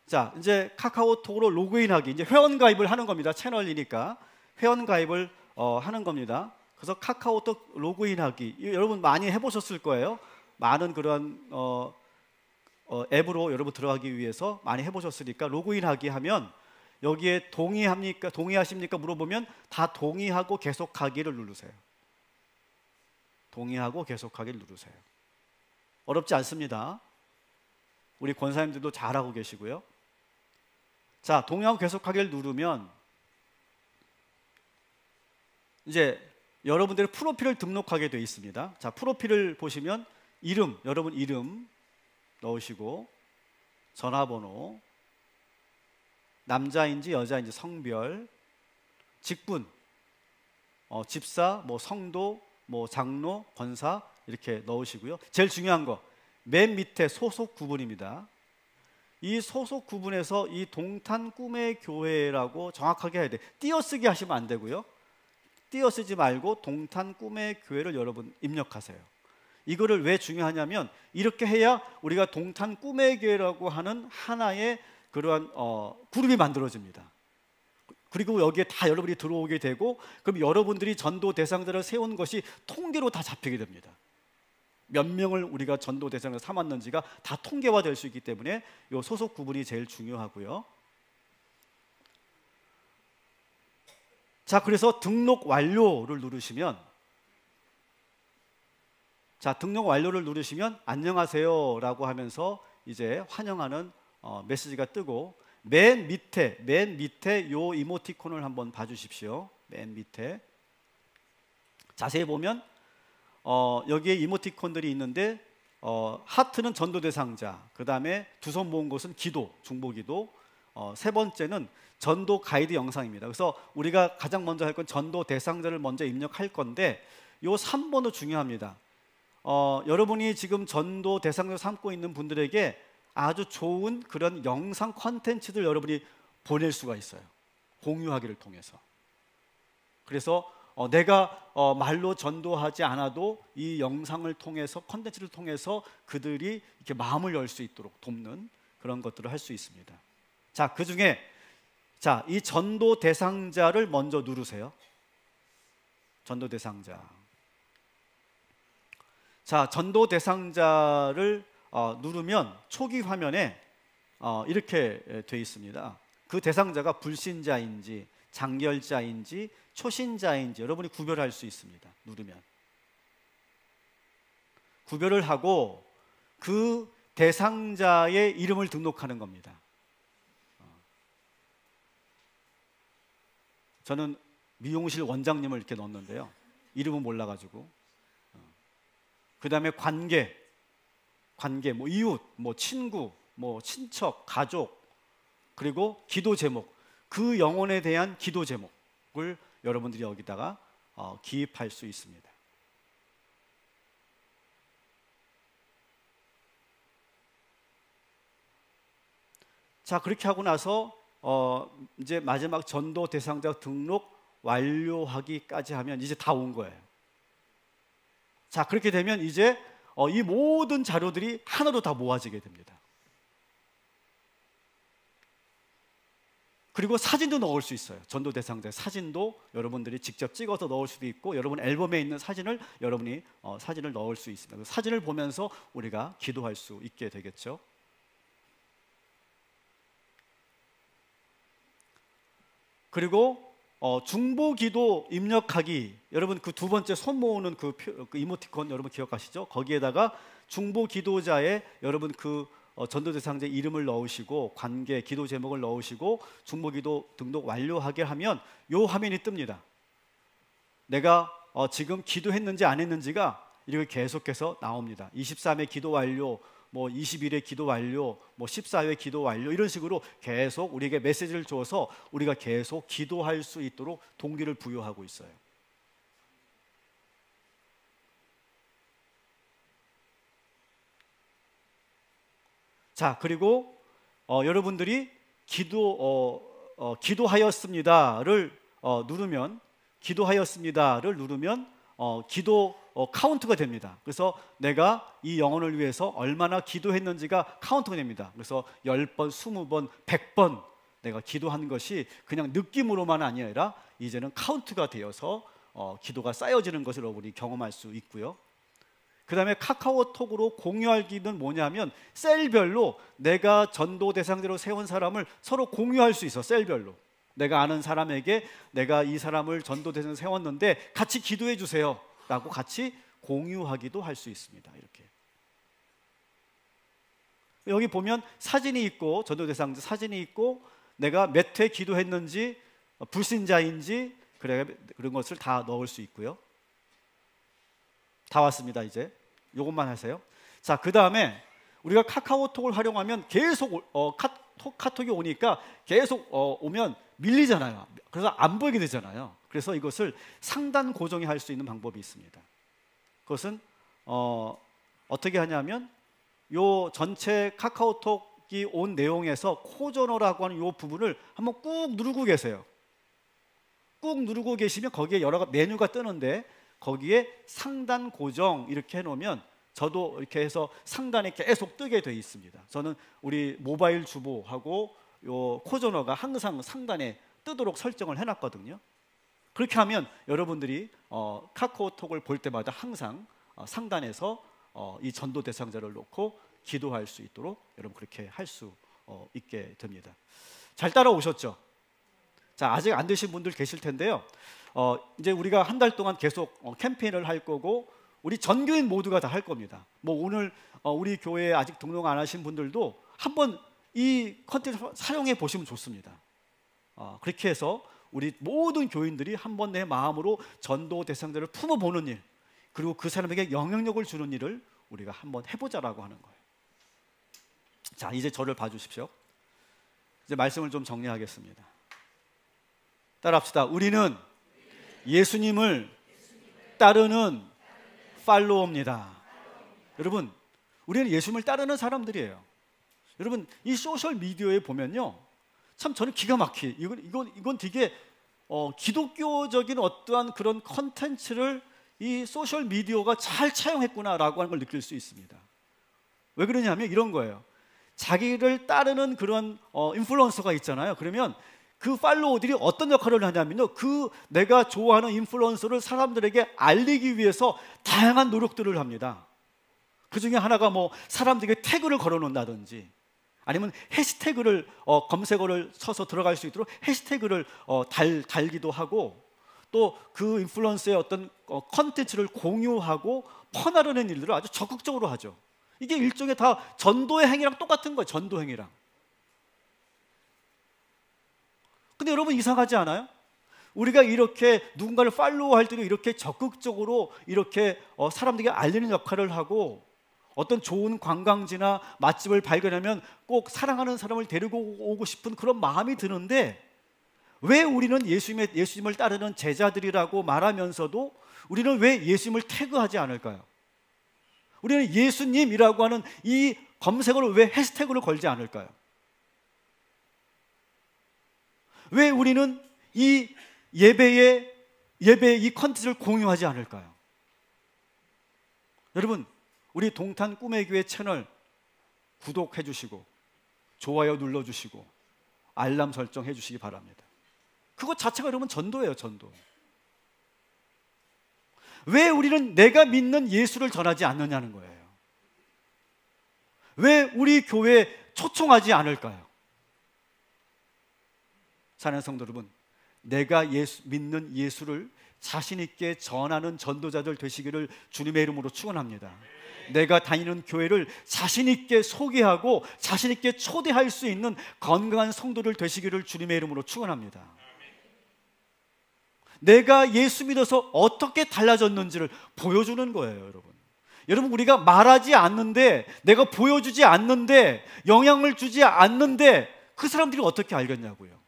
자, 이제 카카오톡으로 로그인하기, 이제 회원 가입을 하는 겁니다. 채널이니까 회원 가입을 하는 겁니다. 그래서 카카오톡 로그인하기, 여러분 많이 해보셨을 거예요. 많은 그런 앱으로 여러분 들어가기 위해서 많이 해보셨으니까 로그인하기 하면 여기에 동의합니까? 동의하십니까? 물어보면 다 동의하고 계속하기를 누르세요. 동의하고 계속하기를 누르세요. 어렵지 않습니다. 우리 권사님들도 잘하고 계시고요. 자, 동의하고 계속하기를 누르면 이제 여러분들의 프로필을 등록하게 되어 있습니다. 자, 프로필을 보시면 이름, 여러분 이름 넣으시고 전화번호, 남자인지 여자인지 성별, 직분, 집사, 뭐 성도, 뭐 장로, 권사 이렇게 넣으시고요. 제일 중요한 거 맨 밑에 소속 구분입니다. 이 소속 구분에서 이 동탄 꿈의 교회라고 정확하게 해야 돼. 띄어쓰기 하시면 안 되고요. 띄어쓰지 말고 동탄 꿈의 교회를 여러분 입력하세요. 이거를 왜 중요하냐면 이렇게 해야 우리가 동탄 꿈의 교회라고 하는 하나의 그러한 그룹이 만들어집니다. 그리고 여기에 다 여러분이 들어오게 되고 그럼 여러분들이 전도 대상자를 세운 것이 통계로 다 잡히게 됩니다. 몇 명을 우리가 전도 대상을 삼았는지가 다 통계화될 수 있기 때문에 이 소속 구분이 제일 중요하고요. 자, 그래서 등록 완료를 누르시면, 자, 등록 완료를 누르시면 안녕하세요라고 하면서 이제 환영하는 메시지가 뜨고 맨 밑에 요 이모티콘을 한번 봐주십시오. 맨 밑에 자세히 보면 여기에 이모티콘들이 있는데 하트는 전도 대상자, 그 다음에 두 손 모은 것은 기도, 중보기도, 세 번째는 전도 가이드 영상입니다. 그래서 우리가 가장 먼저 할 건 전도 대상자를 먼저 입력할 건데 요 3번도 중요합니다. 여러분이 지금 전도 대상자 삼고 있는 분들에게 아주 좋은 그런 영상 콘텐츠들 여러분이 보낼 수가 있어요. 공유하기를 통해서. 그래서 내가 말로 전도하지 않아도 이 영상을 통해서 콘텐츠를 통해서 그들이 이렇게 마음을 열 수 있도록 돕는 그런 것들을 할 수 있습니다. 자, 그 중에 자, 이 전도 대상자를 먼저 누르세요. 전도 대상자. 자, 전도 대상자를 누르면 초기 화면에 이렇게 돼 있습니다. 그 대상자가 불신자인지 장결자인지 초신자인지 여러분이 구별할 수 있습니다. 누르면 구별을 하고 그 대상자의 이름을 등록하는 겁니다. 저는 미용실 원장님을 이렇게 넣었는데요. 이름은 몰라가지고. 그 다음에 관계, 뭐 이웃, 뭐 친구, 뭐 친척, 가족, 그리고 기도 제목, 그 영혼에 대한 기도 제목을 여러분들이 여기다가 기입할 수 있습니다. 자, 그렇게 하고 나서 이제 마지막 전도 대상자 등록 완료하기까지 하면 이제 다 온 거예요. 자, 그렇게 되면 이제 이 모든 자료들이 하나로 다 모아지게 됩니다. 그리고 사진도 넣을 수 있어요. 전도 대상자 사진도 여러분들이 직접 찍어서 넣을 수도 있고, 여러분 앨범에 있는 사진을 여러분이 사진을 넣을 수 있습니다. 사진을 보면서 우리가 기도할 수 있게 되겠죠. 그리고 중보기도 입력하기, 여러분 그 두 번째 손 모으는 그 이모티콘 여러분 기억하시죠? 거기에다가 중보기도자의 여러분 그 전도 대상자 이름을 넣으시고 관계, 기도 제목을 넣으시고 중보기도 등록 완료하게 하면 요 화면이 뜹니다. 내가 지금 기도했는지 안 했는지가 이렇게 계속해서 나옵니다. 23회 기도 완료, 뭐 21회 기도 완료, 뭐 14회 기도 완료, 이런 식으로 계속 우리에게 메시지를 줘서 우리가 계속 기도할 수 있도록 동기를 부여하고 있어요. 자, 그리고 여러분들이 기도하였습니다를 누르면 기도 카운트가 됩니다. 그래서 내가 이 영혼을 위해서 얼마나 기도했는지가 카운트가 됩니다. 그래서 10번, 20번, 100번 내가 기도한 것이 그냥 느낌으로만 아니라 이제는 카운트가 되어서 기도가 쌓여지는 것을 여러분이 경험할 수 있고요. 그 다음에 카카오톡으로 공유하기는 뭐냐면 셀별로 내가 전도 대상자로 세운 사람을 서로 공유할 수 있어. 셀별로 내가 아는 사람에게 내가 이 사람을 전도 대상자로 세웠는데 같이 기도해 주세요 라고 같이 공유하기도 할 수 있습니다. 이렇게 여기 보면 사진이 있고, 전도 대상자 사진이 있고, 내가 몇 회 기도했는지, 불신자인지 그런 것을 다 넣을 수 있고요. 다 왔습니다. 이제 요것만 하세요. 자, 그 다음에 우리가 카카오톡을 활용하면 계속 카톡이 오니까 계속 오면 밀리잖아요. 그래서 안 보이게 되잖아요. 그래서 이것을 상단 고정해 할 수 있는 방법이 있습니다. 그것은 어떻게 하냐면 요 전체 카카오톡이 온 내용에서 코저너라고 하는 요 부분을 한번 꾹 누르고 계세요. 꾹 누르고 계시면 거기에 여러 가지 메뉴가 뜨는데 거기에 상단 고정 이렇게 해놓으면 저도 이렇게 해서 상단에 계속 뜨게 돼 있습니다. 저는 우리 모바일 주보하고 요 코저너가 항상 상단에 뜨도록 설정을 해놨거든요. 그렇게 하면 여러분들이 카카오톡을 볼 때마다 항상 상단에서 이 전도 대상자를 놓고 기도할 수 있도록 여러분 그렇게 할 수 있게 됩니다. 잘 따라오셨죠? 자, 아직 안 되신 분들 계실 텐데요. 이제 우리가 한 달 동안 계속 캠페인을 할 거고 우리 전교인 모두가 다 할 겁니다. 뭐 오늘 우리 교회에 아직 등록 안 하신 분들도 한번 이 컨텐츠 사용해 보시면 좋습니다. 그렇게 해서 우리 모든 교인들이 한번 내 마음으로 전도 대상자를 품어보는 일, 그리고 그 사람에게 영향력을 주는 일을 우리가 한번 해보자라고 하는 거예요. 자, 이제 저를 봐주십시오. 이제 말씀을 좀 정리하겠습니다. 따라합시다. 우리는 예수님을 따르는 팔로워입니다. 여러분, 우리는 예수님을 따르는 사람들이에요. 여러분, 이 소셜 미디어에 보면요, 참 저는 기가 막히 이건 되게 기독교적인 어떠한 그런 컨텐츠를 이 소셜 미디어가 잘 차용했구나라고 하는 걸 느낄 수 있습니다. 왜 그러냐면 이런 거예요. 자기를 따르는 그런 인플루언서가 있잖아요. 그러면 그 팔로워들이 어떤 역할을 하냐면요, 그 내가 좋아하는 인플루언서를 사람들에게 알리기 위해서 다양한 노력들을 합니다. 그 중에 하나가 뭐 사람들에게 태그를 걸어 놓는다든지, 아니면 해시태그를 검색어를 쳐서 들어갈 수 있도록 해시태그를 달기도 하고, 또 그 인플루언서의 어떤 컨텐츠를 공유하고 퍼나르는 일들을 아주 적극적으로 하죠. 이게 일종의 다 전도의 행위랑 똑같은 거예요. 전도 행위랑. 근데 여러분 이상하지 않아요? 우리가 이렇게 누군가를 팔로우할 때도 이렇게 적극적으로 이렇게 사람들에게 알리는 역할을 하고 어떤 좋은 관광지나 맛집을 발견하면 꼭 사랑하는 사람을 데리고 오고 싶은 그런 마음이 드는데 왜 우리는 예수님을 따르는 제자들이라고 말하면서도 우리는 왜 예수님을 태그하지 않을까요? 우리는 예수님이라고 하는 이 검색어를 왜 해시태그를 걸지 않을까요? 왜 우리는 이 예배의 이 컨텐츠를 공유하지 않을까요? 여러분, 우리 동탄 꿈의 교회 채널 구독해 주시고 좋아요 눌러 주시고 알람 설정해 주시기 바랍니다. 그것 자체가 여러분 전도예요, 전도. 왜 우리는 내가 믿는 예수를 전하지 않느냐는 거예요. 왜 우리 교회에 초청하지 않을까요? 사랑하는 성도 여러분, 내가 믿는 예수를 자신 있게 전하는 전도자들 되시기를 주님의 이름으로 축원합니다. 내가 다니는 교회를 자신 있게 소개하고 자신 있게 초대할 수 있는 건강한 성도들 되시기를 주님의 이름으로 축원합니다. 내가 예수 믿어서 어떻게 달라졌는지를 보여주는 거예요, 여러분. 여러분, 우리가 말하지 않는데, 내가 보여주지 않는데, 영향을 주지 않는데 그 사람들이 어떻게 알겠냐고요.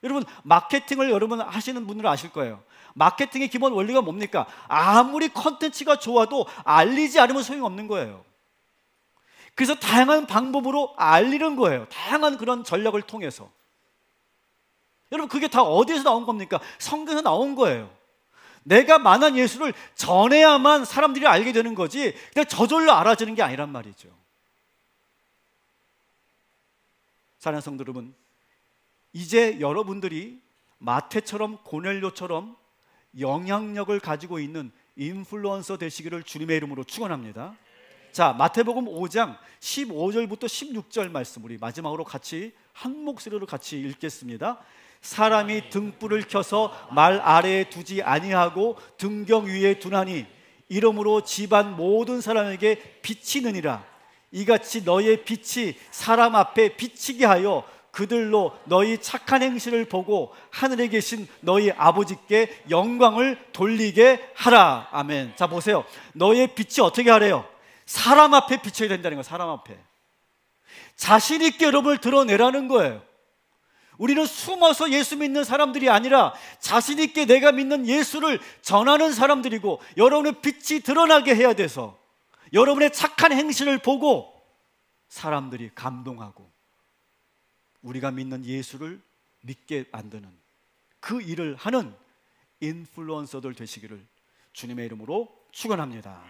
여러분, 마케팅을 여러분 하시는 분들은 아실 거예요. 마케팅의 기본 원리가 뭡니까? 아무리 컨텐츠가 좋아도 알리지 않으면 소용없는 거예요. 그래서 다양한 방법으로 알리는 거예요. 다양한 그런 전략을 통해서. 여러분, 그게 다 어디에서 나온 겁니까? 성경에서 나온 거예요. 내가 만난 예수를 전해야만 사람들이 알게 되는 거지 그냥 저절로 알아지는 게 아니란 말이죠. 사랑하는 성도 여러분, 이제 여러분들이 마태처럼 고넬료처럼 영향력을 가지고 있는 인플루언서 되시기를 주님의 이름으로 축원합니다. 자, 마태복음 5장 15절부터 16절 말씀 우리 마지막으로 같이 한 목소리로 같이 읽겠습니다. 사람이 등불을 켜서 말 아래에 두지 아니하고 등경 위에 두나니 이러므로 집안 모든 사람에게 비치느니라. 이같이 너의 빛이 사람 앞에 비치게 하여 그들로 너희 착한 행실을 보고 하늘에 계신 너희 아버지께 영광을 돌리게 하라. 아멘. 자, 보세요. 너의 빛이 어떻게 하래요? 사람 앞에 비춰야 된다는 거예요. 사람 앞에. 자신 있게 여러분을 드러내라는 거예요. 우리는 숨어서 예수 믿는 사람들이 아니라 자신 있게 내가 믿는 예수를 전하는 사람들이고 여러분의 빛이 드러나게 해야 돼서 여러분의 착한 행실을 보고 사람들이 감동하고 우리가 믿는 예수를 믿게 만드는 그 일을 하는 인플루언서들 되시기를 주님의 이름으로 축원합니다.